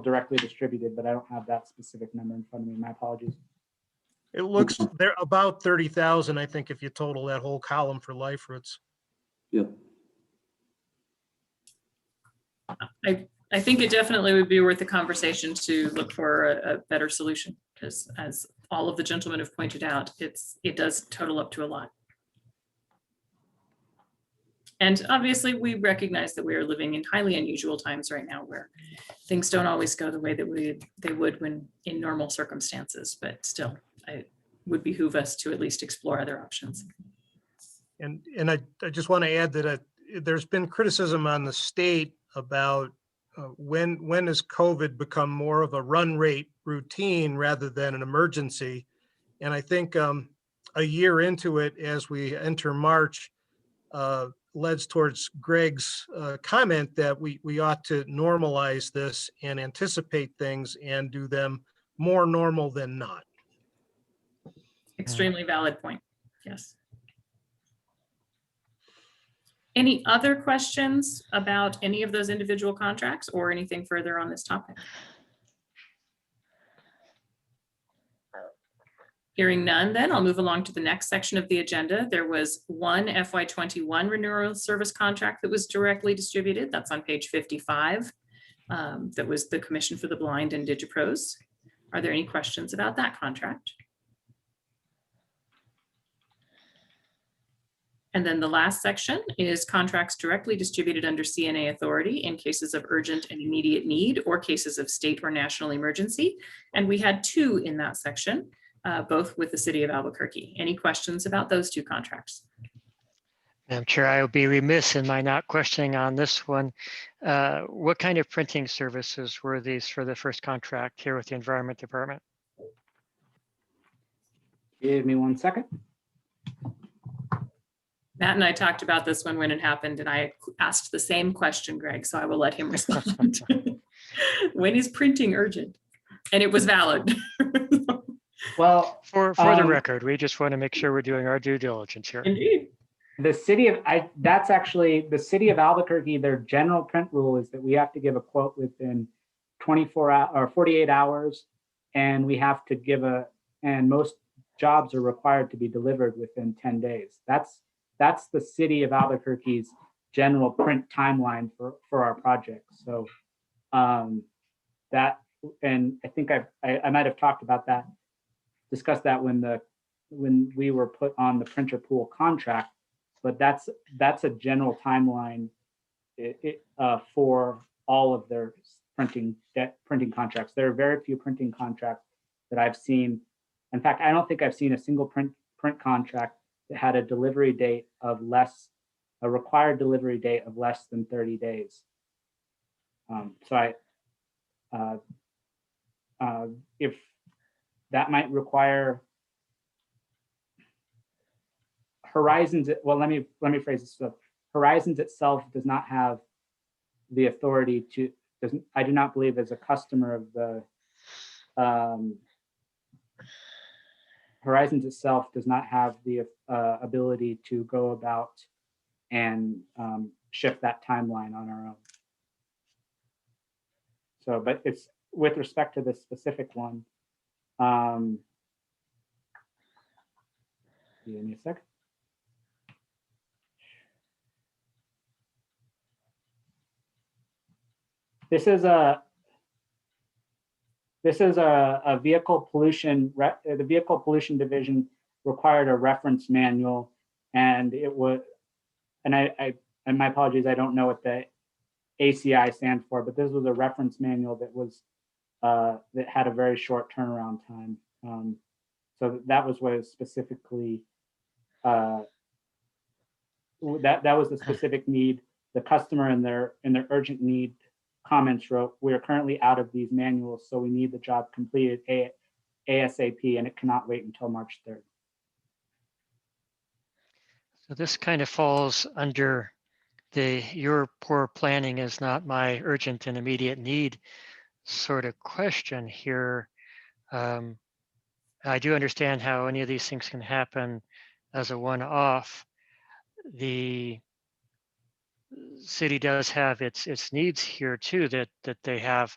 directly distributed, but I don't have that specific number in front of me. My apologies. It looks they're about 30,000, I think, if you total that whole column for Life Roots. Yep. I think it definitely would be worth a conversation to look for a better solution, because as all of the gentlemen have pointed out, it does total up to a lot. And obviously we recognize that we are living in highly unusual times right now where things don't always go the way that they would when in normal circumstances, but still it would behoove us to at least explore other options. And I just want to add that there's been criticism on the state about when has COVID become more of a run rate routine rather than an emergency. And I think a year into it, as we enter March, leads towards Greg's comment that we ought to normalize this and anticipate things and do them more normal than not. Extremely valid point. Yes. Any other questions about any of those individual contracts or anything further on this topic? Hearing none, then I'll move along to the next section of the agenda. There was one FY21 renewal service contract that was directly distributed. That's on page 55. That was the Commission for the Blind and DigiPros. Are there any questions about that contract? And then the last section is contracts directly distributed under CNA authority in cases of urgent and immediate need or cases of state or national emergency. And we had two in that section, both with the city of Albuquerque. Any questions about those two contracts? Madam Chair, I will be remiss in my not questioning on this one. What kind of printing services were these for the first contract here with the Environment Department? Give me 1 second. Matt and I talked about this one when it happened, and I asked the same question, Greg, so I will let him respond. When is printing urgent? And it was valid. Well, for the record, we just want to make sure we're doing our due diligence here. Indeed. The city of, that's actually, the city of Albuquerque, their general print rule is that we have to give a quote within 24 hours or 48 hours. And we have to give and most jobs are required to be delivered within 10 days. That's the city of Albuquerque's general print timeline for our projects. So that, and I think I might have talked about that, discussed that when we were put on the printer pool contract, but that's a general timeline for all of their printing contracts. There are very few printing contracts that I've seen. In fact, I don't think I've seen a single print contract that had a delivery date of a required delivery date of less than 30 days. So if that might require Horizons, well, let me phrase this. So Horizons itself does not have the authority to, I do not believe as a customer of the, Horizons itself does not have the ability to go about and shift that timeline on our own. So, but it's with respect to this specific one. Give me a second. This is a vehicle pollution. The vehicle pollution division required a reference manual, and it would. And and my apologies, I don't know what the ACI stands for, but this was a reference manual that was that had a very short turnaround time. So that was what is specifically that was the specific need. The customer in their urgent need comments wrote, "We are currently out of these manuals, so we need the job completed ASAP, and it cannot wait until March 3rd." So this kind of falls under your poor planning is not my urgent and immediate need sort of question here. I do understand how any of these things can happen as a one-off. The city does have its needs here too that they have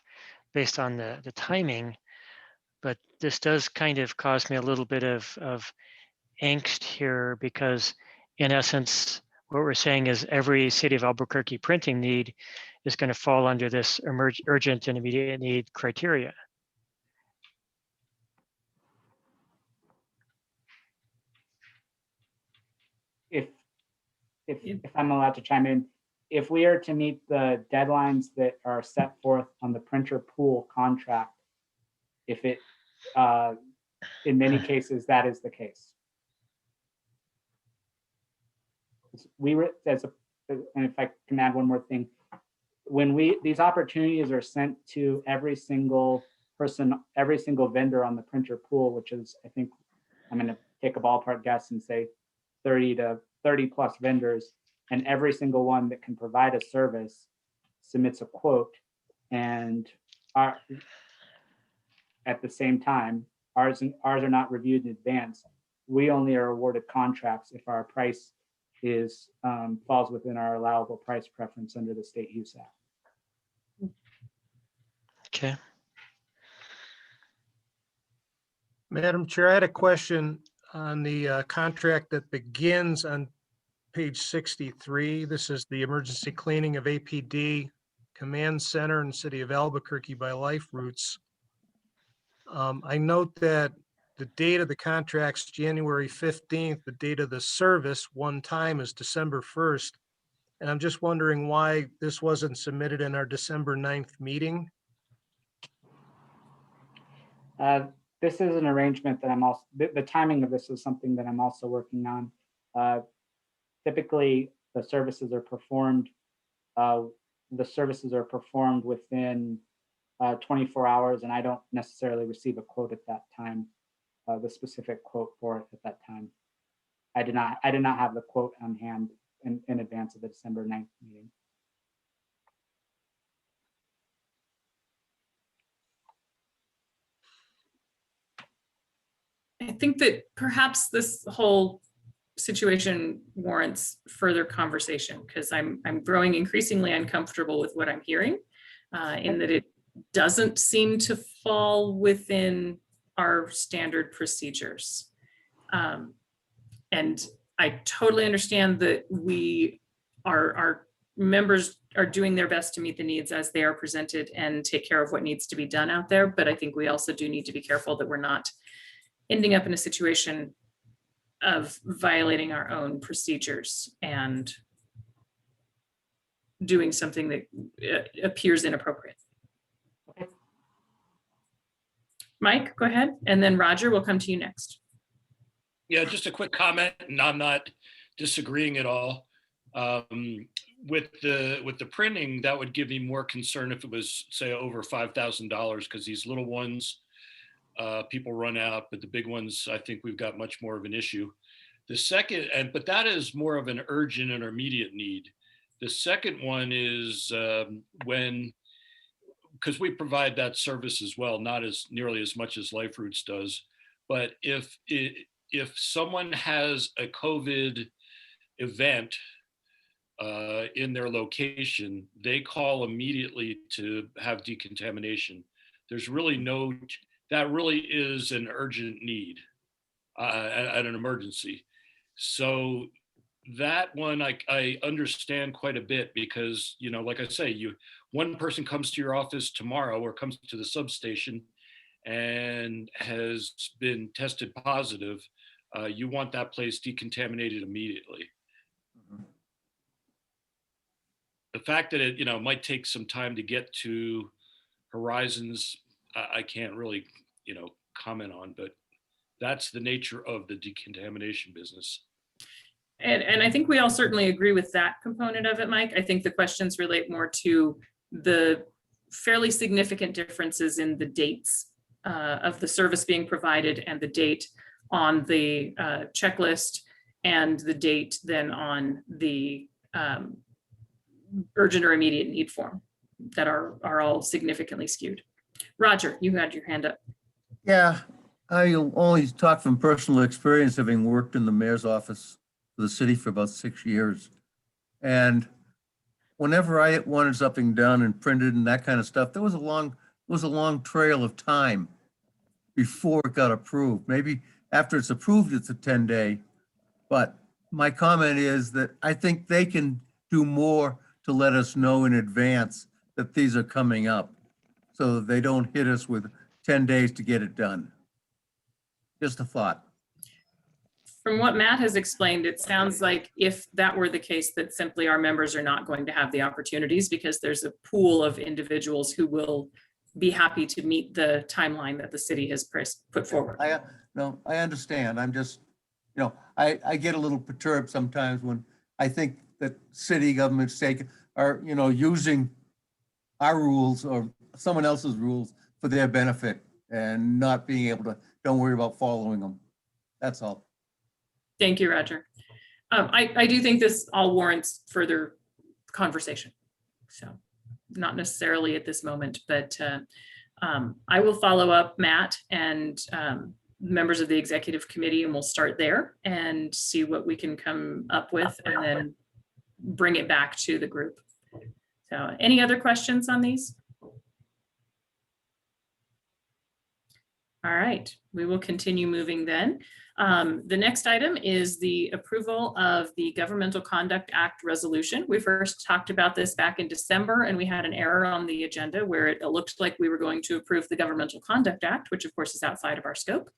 based on the timing, but this does kind of cause me a little bit of angst here because in essence, what we're saying is every city of Albuquerque printing need is going to fall under this urgent and immediate need criteria. If I'm allowed to chime in, if we are to meet the deadlines that are set forth on the printer pool contract, if it, in many cases, that is the case. We were, and if I can add one more thing, when these opportunities are sent to every single person, every single vendor on the printer pool, which is, I think, I'm going to take a ballpark guess and say 30 plus vendors, and every single one that can provide a service submits a quote, and at the same time, ours are not reviewed in advance. We only are awarded contracts if our price is falls within our allowable price preference under the State Use Act. Okay. Madam Chair, I had a question on the contract that begins on page 63. This is the emergency cleaning of APD Command Center in the city of Albuquerque by Life Routes. I note that the date of the contract's January 15th, the date of the service one time is December 1st. And I'm just wondering why this wasn't submitted in our December 9th meeting. This is an arrangement that I'm also, the timing of this is something that I'm also working on. Typically, the services are performed within 24 hours, and I don't necessarily receive a quote at that time, the specific quote for it at that time. I did not have the quote on hand in advance of the December 9th meeting. I think that perhaps this whole situation warrants further conversation because I'm growing increasingly uncomfortable with what I'm hearing, in that it doesn't seem to fall within our standard procedures. And I totally understand that our members are doing their best to meet the needs as they are presented and take care of what needs to be done out there. But I think we also do need to be careful that we're not ending up in a situation of violating our own procedures and doing something that appears inappropriate. Mike, go ahead. And then Roger, we'll come to you next. Yeah, just a quick comment, and I'm not disagreeing at all. With the printing, that would give me more concern if it was, say, over $5,000, because these little ones, people run out, but the big ones, I think we've got much more of an issue. The second, but that is more of an urgent and immediate need. The second one is because we provide that service as well, not as nearly as much as Life Roots does. But if someone has a COVID event in their location, they call immediately to have decontamination. There's really that really is an urgent need at an emergency. So that one I understand quite a bit because, like I say, one person comes to your office tomorrow or comes to the substation and has been tested positive, you want that place decontaminated immediately. The fact that it might take some time to get to Horizons, I can't really comment on, but that's the nature of the decontamination business. And I think we all certainly agree with that component of it, Mike. I think the questions relate more to the fairly significant differences in the dates of the service being provided and the date on the checklist and the date then on the urgent or immediate need form that are all significantly skewed. Roger, you had your hand up. Yeah, I only talk from personal experience, having worked in the mayor's office for the city for about 6 years. And whenever I wanted something done and printed and that kind of stuff, there was a long trail of time before it got approved. Maybe after it's approved, it's a 10-day. But my comment is that I think they can do more to let us know in advance that these are coming up so that they don't hit us with 10 days to get it done. Just a thought. From what Matt has explained, it sounds like if that were the case, that simply our members are not going to have the opportunities because there's a pool of individuals who will be happy to meet the timeline that the city has put forward. I understand. I'm just, I get a little perturbed sometimes when I think that city governments are using our rules or someone else's rules for their benefit and not being able to, don't worry about following them. That's all. Thank you, Roger. I do think this all warrants further conversation. So not necessarily at this moment, but I will follow up, Matt, and members of the executive committee, and we'll start there and see what we can come up with and then bring it back to the group. So any other questions on these? All right, we will continue moving then. The next item is the approval of the Governmental Conduct Act resolution. We first talked about this back in December, and we had an error on the agenda where it looked like we were going to approve the Governmental Conduct Act, which of course is outside of our scope.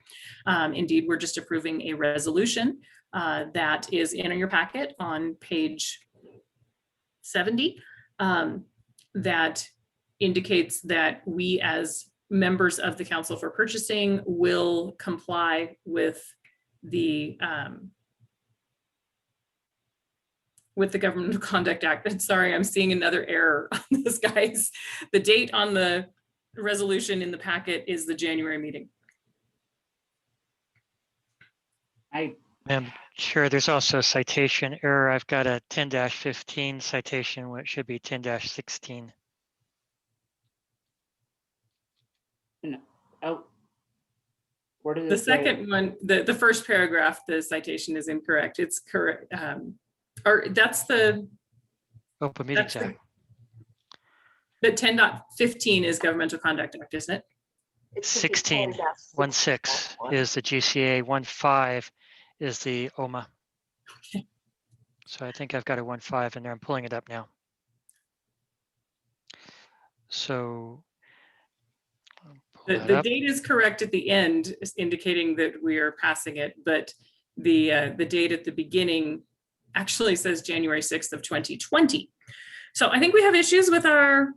Indeed, we're just approving a resolution that is in your packet on page 70 that indicates that we as members of the Council for Purchasing will comply with the Governmental Conduct Act. I'm sorry, I'm seeing another error on this, guys. The date on the resolution in the packet is the January meeting. Madam Chair, there's also a citation error. I've got a 10-15 citation when it should be 10-16. No. Oh, Where does The it say? second one, the first paragraph, the citation is incorrect. It's correct. Or that's the, Open Meetings that's Act. the 10.15 is Governmental Conduct Act, isn't it? 16, 1.6 is the GCA, 1.5 is the OMA. Okay. So I think I've got a 1.5 in there. I'm pulling it up now. So The date is correct at the end, indicating that we are passing it, but the date at the beginning actually says January 6th of 2020. So I think we have issues with our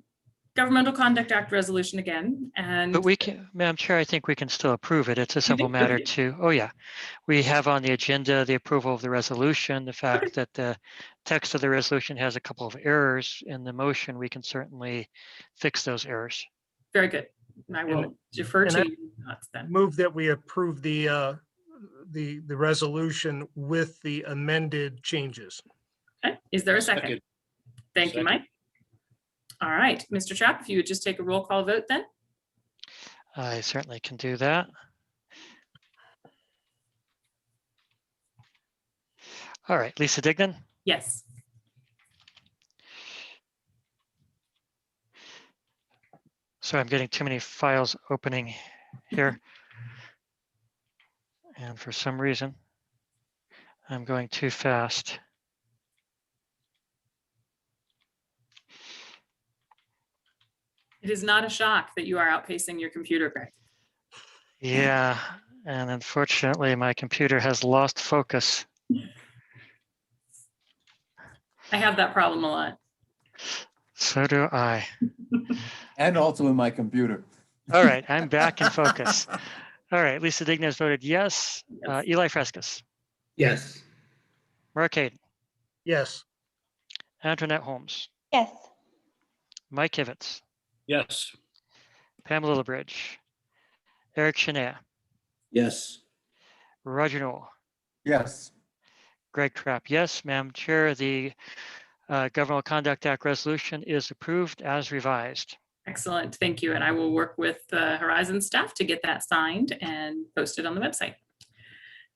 Governmental Conduct Act resolution again, and But we can, Madam Chair, I think we can still approve it. It's a simple do? matter Okay. to, oh yeah. We have on the agenda the approval of the resolution, the fact that the text of the resolution has a couple of errors in the motion, we can certainly fix those errors. Very good. I will defer and to I- you then. Move that we approve the resolution with the amended changes. Okay. Is there a second? Second. Thank you, Mike. All right, Mr. Trapp, if you would just take a roll call vote then. I certainly can do that. All right, Lisa Dignan, Yes. sorry, I'm getting too many files opening here. And for some reason, I'm going too fast. It is not a shock that you are outpacing your computer, Greg. Yeah, and unfortunately, my computer has lost focus. I have that problem a lot. So do I. And also in my computer. All right, I'm back in focus. All right, Lisa Dignan has voted yes. Eli Frescas, Yes. Mark Hayden, Yes. Antoinette Holmes, Yes. Mike Hivitz, Yes. Pamela LaBridge, Eric Shania, Yes. Roger Newell, Yes. Greg Trapp. Yes, Madam Chair, the Governmental Conduct Act resolution is approved as revised. Excellent, thank you. And I will work with Horizon staff to get that signed and posted on the website.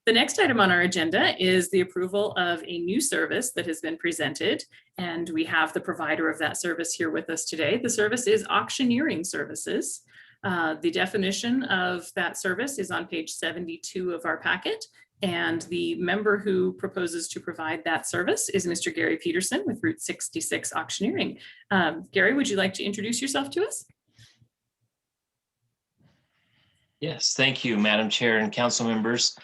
The next item on our agenda is the approval of a new service that has been presented, and we have the provider of that service here with us today. The service is auctioneering services. The definition of that service is on page 72 of our packet, and the member who proposes to provide that service is Mr. Gary Peterson with Route 66 Auctioneering. Gary, would you like to introduce yourself to us? Yes, thank you, Madam Chair and council members.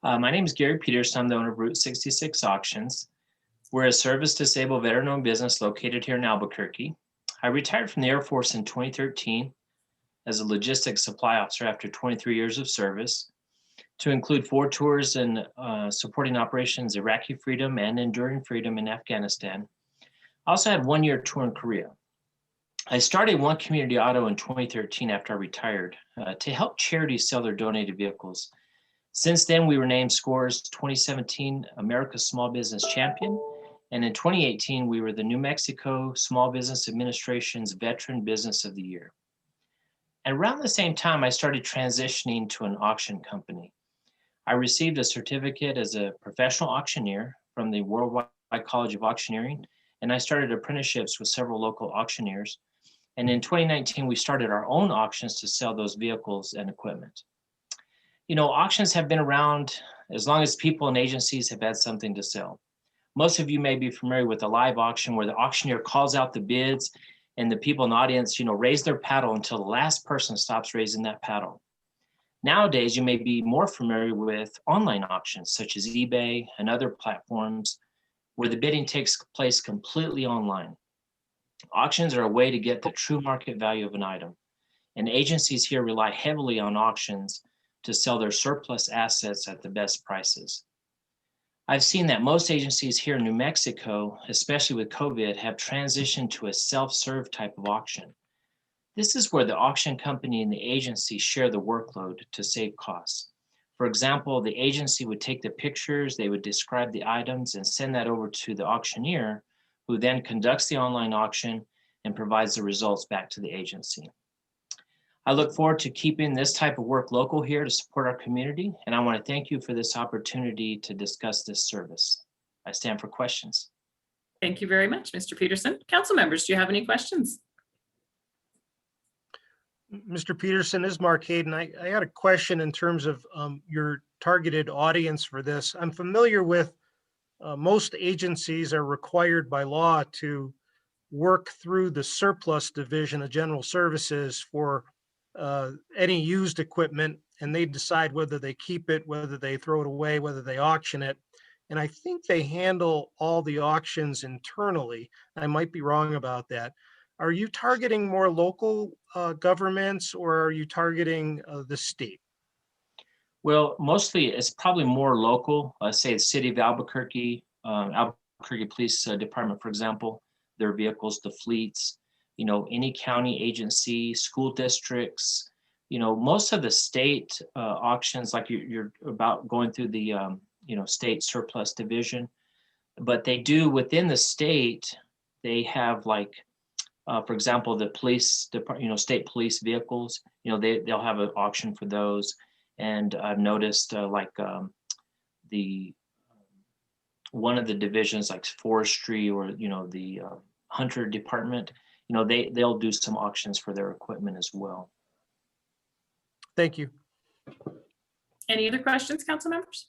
My name is Gary Peterson. I'm the owner of Route 66 Auctions. We're a service-disabled veteran-owned business located here in Albuquerque. I retired from the Air Force in 2013 as a logistics supply officer after 23 years of service, to include 4 tours in supporting operations Iraqi freedom and enduring freedom in Afghanistan. I also had 1-year tour in Korea. I started One Community Auto in 2013 after I retired to help charities sell their donated vehicles. Since then, we were named SCORE's 2017 America's Small Business Champion. And in 2018, we were the New Mexico Small Business Administration's Veteran Business of the Year. And around the same time, I started transitioning to an auction company. I received a certificate as a professional auctioneer from the Worldwide College of Auctioneering, and I started apprenticeships with several local auctioneers. And in 2019, we started our own auctions to sell those vehicles and equipment. You know, auctions have been around as long as people and agencies have had something to sell. Most of you may be familiar with a live auction where the auctioneer calls out the bids and the people in the audience, you know, raise their paddle until the last person stops raising that paddle. Nowadays, you may be more familiar with online auctions such as eBay and other platforms where the bidding takes place completely online. Auctions are a way to get the true market value of an item, and agencies here rely heavily on auctions to sell their surplus assets at the best prices. I've seen that most agencies here in New Mexico, especially with COVID, have transitioned to a self-serve type of auction. This is where the auction company and the agency share the workload to save costs. For example, the agency would take the pictures, they would describe the items and send that over to the auctioneer, who then conducts the online auction and provides the results back to the agency. I look forward to keeping this type of work local here to support our community, and I want to thank you for this opportunity to discuss this service. I stand for questions. Thank you very much, Mr. Peterson. Council members, do you have any questions? Mr. Peterson, this is Mark Hayden. I had a question in terms of your targeted audience for this. I'm familiar with most agencies are required by law to work through the surplus division of general services for any used equipment, and they decide whether they keep it, whether they throw it away, whether they auction it. And I think they handle all the auctions internally. I might be wrong about that. Are you targeting more local governments, or are you targeting the state? Well, mostly it's probably more local. Say the city of Albuquerque, Albuquerque Police Department, for example, their vehicles, the fleets, any county agency, school districts, most of the state auctions, like you're about going through the, state surplus division, but they do within the state, they have like, for example, the police department, state police vehicles, they'll have an auction for those. And I've noticed one of the divisions like forestry or, the hunter department, they'll do some auctions for their equipment as well. Thank you. Any other questions, council members?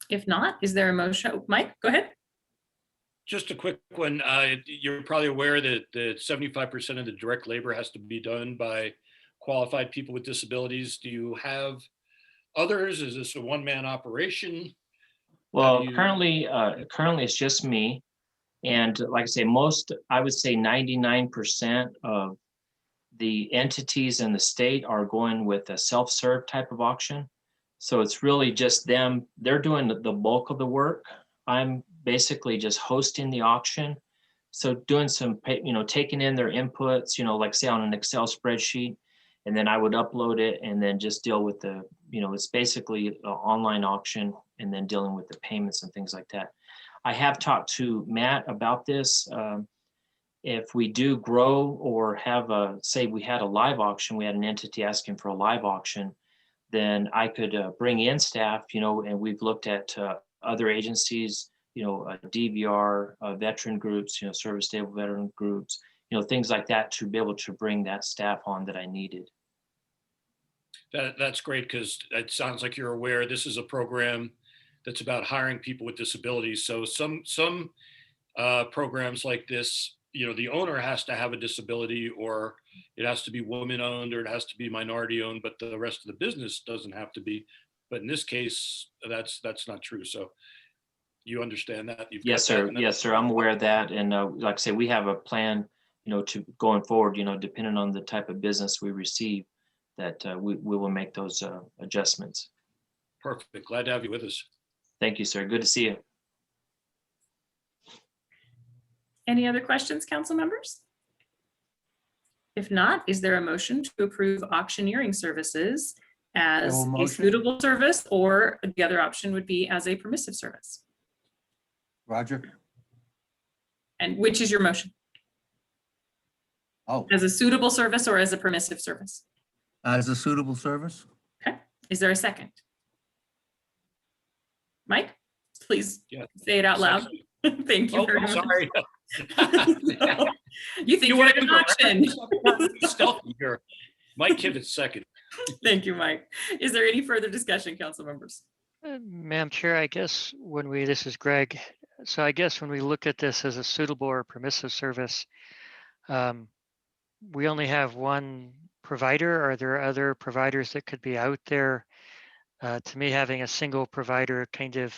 If not, is there a motion? Mike, go ahead. Just a quick one. You're probably aware that 75% of the direct labor has to be done by qualified people with disabilities. Do you have others? Is this a one-man operation? Well, currently it's just me. And like I say, I would say 99% of the entities in the state are going with a self-serve type of auction. So it's really just them. They're doing the bulk of the work. I'm basically just hosting the auction. So doing some, taking in their inputs, like say on an Excel spreadsheet, and then I would upload it and then just deal with the, it's basically an online auction and then dealing with the payments and things like that. I have talked to Matt about this. If we do grow or have say we had a live auction, we had an entity asking for a live auction, then I could bring in staff, and we've looked at other agencies, DVR, veteran groups, service stable veteran groups, things like that to be able to bring that staff on that I needed. That's great, because it sounds like you're aware this is a program that's about hiring people with disabilities. So some programs like this, the owner has to have a disability, or it has to be woman owned, or it has to be minority owned, but the rest of the business doesn't have to be. But in this case, that's not true. So you understand that? Yes, sir. Yes, sir. I'm aware of that. And like I say, we have a plan, to going forward, depending on the type of business we receive, that we will make those adjustments. Perfect. Glad to have you with us. Thank you, sir. Good to see you. Any other questions, council members? If not, is there a motion to approve auctioneering services as a suitable service, or the other option would be as a permissive service? Roger? And which is your motion? Oh, As a suitable service or as a permissive service? as a suitable service? Okay, is there a second? Mike, please say it out loud. Thank you very much. Sorry. You think you're an auction. Stealthy here. Mike Kivitz, second. Thank you, Mike. Is there any further discussion, council members? Madam Chair, I guess this is Greg. So I guess when we look at this as a suitable or permissive service, we only have one provider. Are there other providers that could be out there? To me, having a single provider kind of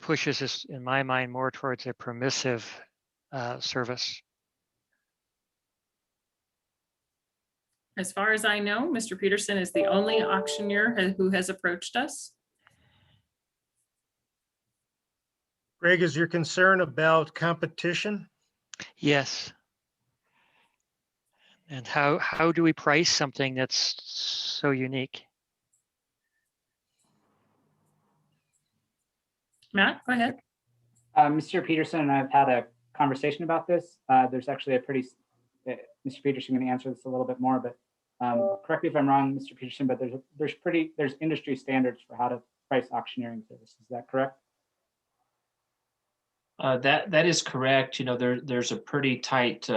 pushes us, in my mind, more towards a permissive service. As far as I know, Mr. Peterson is the only auctioneer who has approached us. Greg, is your concern about competition? Yes. And how do we price something that's so unique? Matt, go ahead. Mr. Peterson and I have had a conversation about this. There's actually Mr. Peterson can answer this a little bit more, but correct me if I'm wrong, Mr. Peterson, but there's industry standards for how to price auctioneering services. Is that correct? That is correct. You know, there's a pretty tight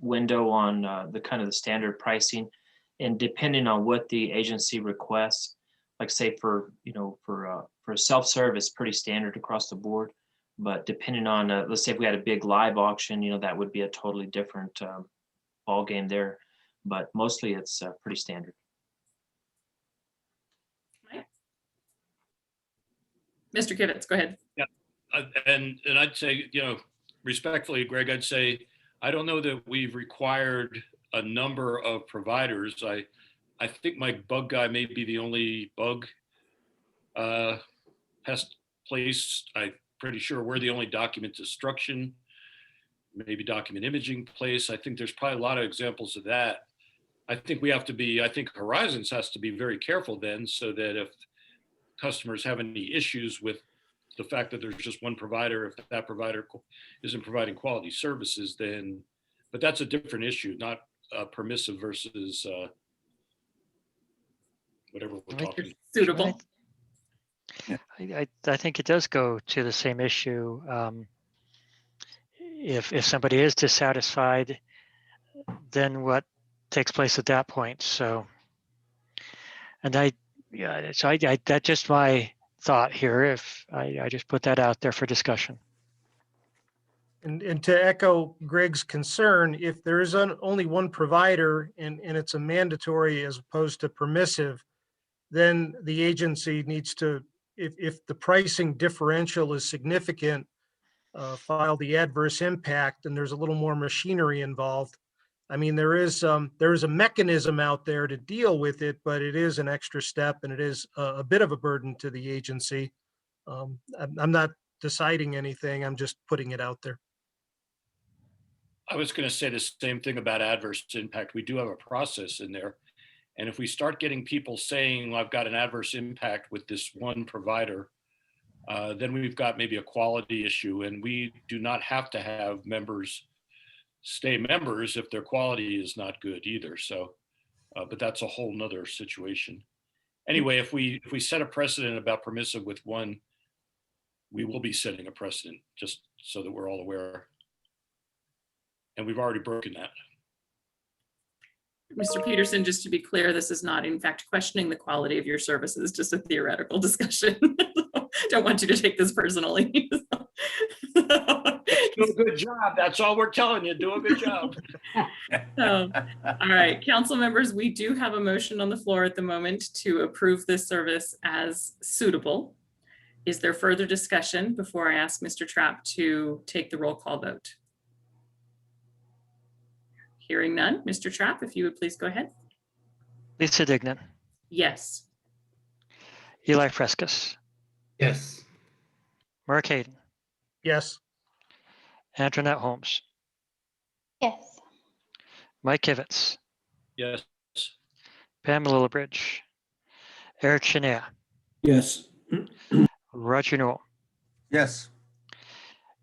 window on the kind of the standard pricing, and depending on what the agency requests, like say for self-serve, it's pretty standard across the board. But depending on, let's say if we had a big live auction, you know, that would be a totally different ball game there. But mostly it's pretty standard. Mr. Kivitz, go ahead. Yeah, and I'd say, you know, respectfully, Greg, I'd say I don't know that we've required a number of providers. I think my bug guy may be the only bug pest place. I'm pretty sure we're the only document destruction, maybe document imaging place. I think there's probably a lot of examples of that. I think we have to be, I think Horizons has to be very careful then, so that if customers have any issues with the fact that there's just one provider, if that provider isn't providing quality services, then, but that's a different issue, not permissive versus whatever we're talking. Suitable. I think it does go to the same issue. If somebody is dissatisfied, then what takes place at that point? So, and that's just my thought here. If I just put that out there for discussion. And to echo Greg's concern, if there is only one provider and it's a mandatory as opposed to permissive, then the agency needs to, if the pricing differential is significant, file the adverse impact, and there's a little more machinery involved. I mean, there is a mechanism out there to deal with it, but it is an extra step and it is a bit of a burden to the agency. I'm not deciding anything. I'm just putting it out there. I was going to say the same thing about adverse impact. We do have a process in there. And if we start getting people saying, well, I've got an adverse impact with this one provider, then we've got maybe a quality issue, and we do not have to have members stay members if their quality is not good either. So, but that's a whole nother situation. Anyway, if we set a precedent about permissive with one, we will be setting a precedent, just so that we're all aware. And we've already broken that. Mr. Peterson, just to be clear, this is not in fact questioning the quality of your services, just a theoretical discussion. Don't want you to take this personally. Do a good job. That's all we're telling you. Do a good job. All right, council members, we do have a motion on the floor at the moment to approve this service as suitable. Is there further discussion before I ask Mr. Trapp to take the roll call vote? Hearing none. Mr. Trapp, if you would please go ahead. Lisa Dignan. Yes. Eli Frescas. Yes. Mark Hayden. Yes. Antoinette Holmes. Yes. Mike Kivitz. Yes. Pam Lillibridge. Eric Shania. Yes. Roger Newell. Yes.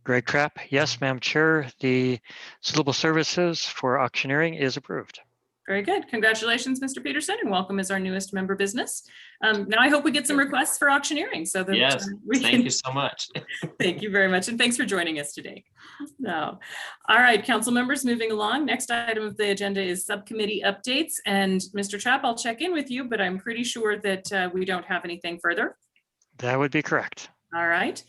Greg Trapp. Yes, Madam Chair. The suitable services for auctioneering is approved. Very good. Congratulations, Mr. Peterson, and welcome as our newest member business. Now I hope we get some requests for auctioneering so that Yes, thank you so much. Thank you very much, and thanks for joining us today. All right, council members, moving along. Next item of the agenda is subcommittee updates. And Mr. Trapp, I'll check in with you, but I'm pretty sure that we don't have anything further. That would be correct. All right.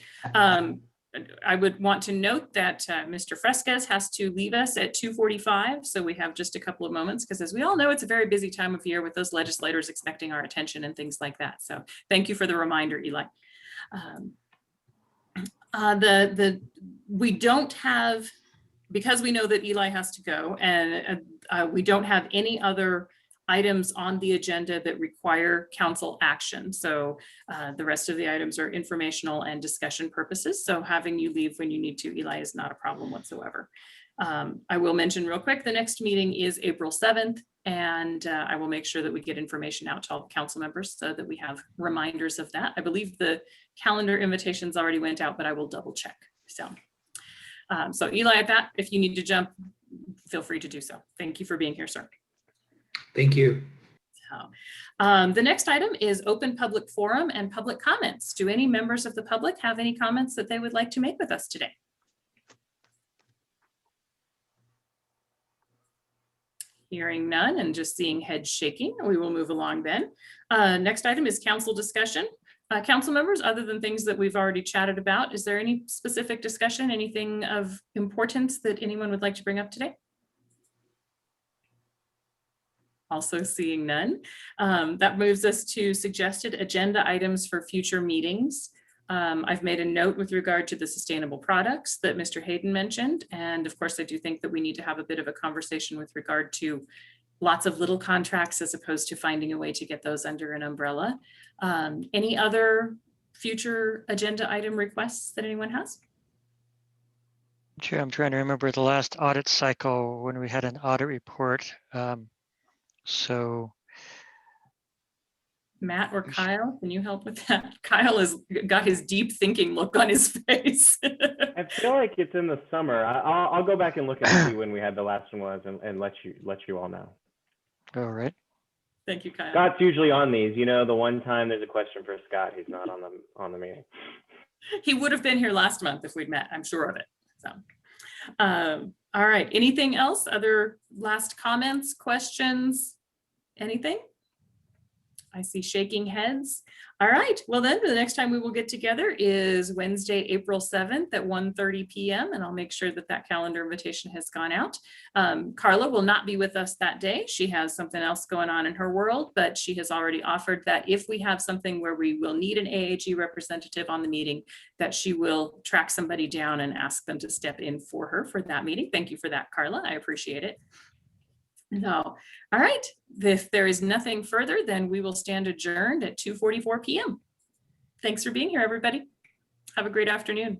I would want to note that Mr. Fresquez has to leave us at 2:45, so we have just a couple of moments, because as we all know, it's a very busy time of year with those legislators expecting our attention and things like that. So thank you for the reminder, Eli. We don't have, because we know that Eli has to go, and we don't have any other items on the agenda that require council action. So the rest of the items are informational and discussion purposes. So having you leave when you need to, Eli, is not a problem whatsoever. I will mention real quick, the next meeting is April 7th, and I will make sure that we get information out to all the council members so that we have reminders of that. I believe the calendar invitations already went out, but I will double check. So Eli, at that, if you need to jump, feel free to do so. Thank you for being here, sir. Thank you. So, the next item is open public forum and public comments. Do any members of the public have any comments that they would like to make with us today? Hearing none and just seeing heads shaking, we will move along then. Next item is council discussion. Council members, other than things that we've already chatted about, is there any specific discussion, anything of importance that anyone would like to bring up today? Also seeing none. That moves us to suggested agenda items for future meetings. I've made a note with regard to the sustainable products that Mr. Hayden mentioned. And of course, I do think that we need to have a bit of a conversation with regard to lots of little contracts as opposed to finding a way to get those under an umbrella. Any other future agenda item requests that anyone has? Chair, I'm trying to remember the last audit cycle when we had an audit report. So Matt or Kyle, can you help with that? Kyle has got his deep thinking look on his face. I feel like it's in the summer. I'll go back and look and see when we had the last one was and let you all know. all right. Thank you, Kyle. Scott's usually on these. You know, the one time there's a question for Scott, he's not on the meeting. He would have been here last month if we'd met, I'm sure of it. So, all right, anything else? Other last comments, questions, anything? I see shaking heads. All right, well then the next time we will get together is Wednesday, April 7th at 1:30 p.m. and I'll make sure that that calendar invitation has gone out. Carla will not be with us that day. She has something else going on in her world, but she has already offered that if we have something where we will need an AAG representative on the meeting, that she will track somebody down and ask them to step in for her for that meeting. Thank you for that, Carla. I appreciate it. No. All right. If there is nothing further, then we will stand adjourned at 2:44 p.m. Thanks for being here, everybody. Have a great afternoon.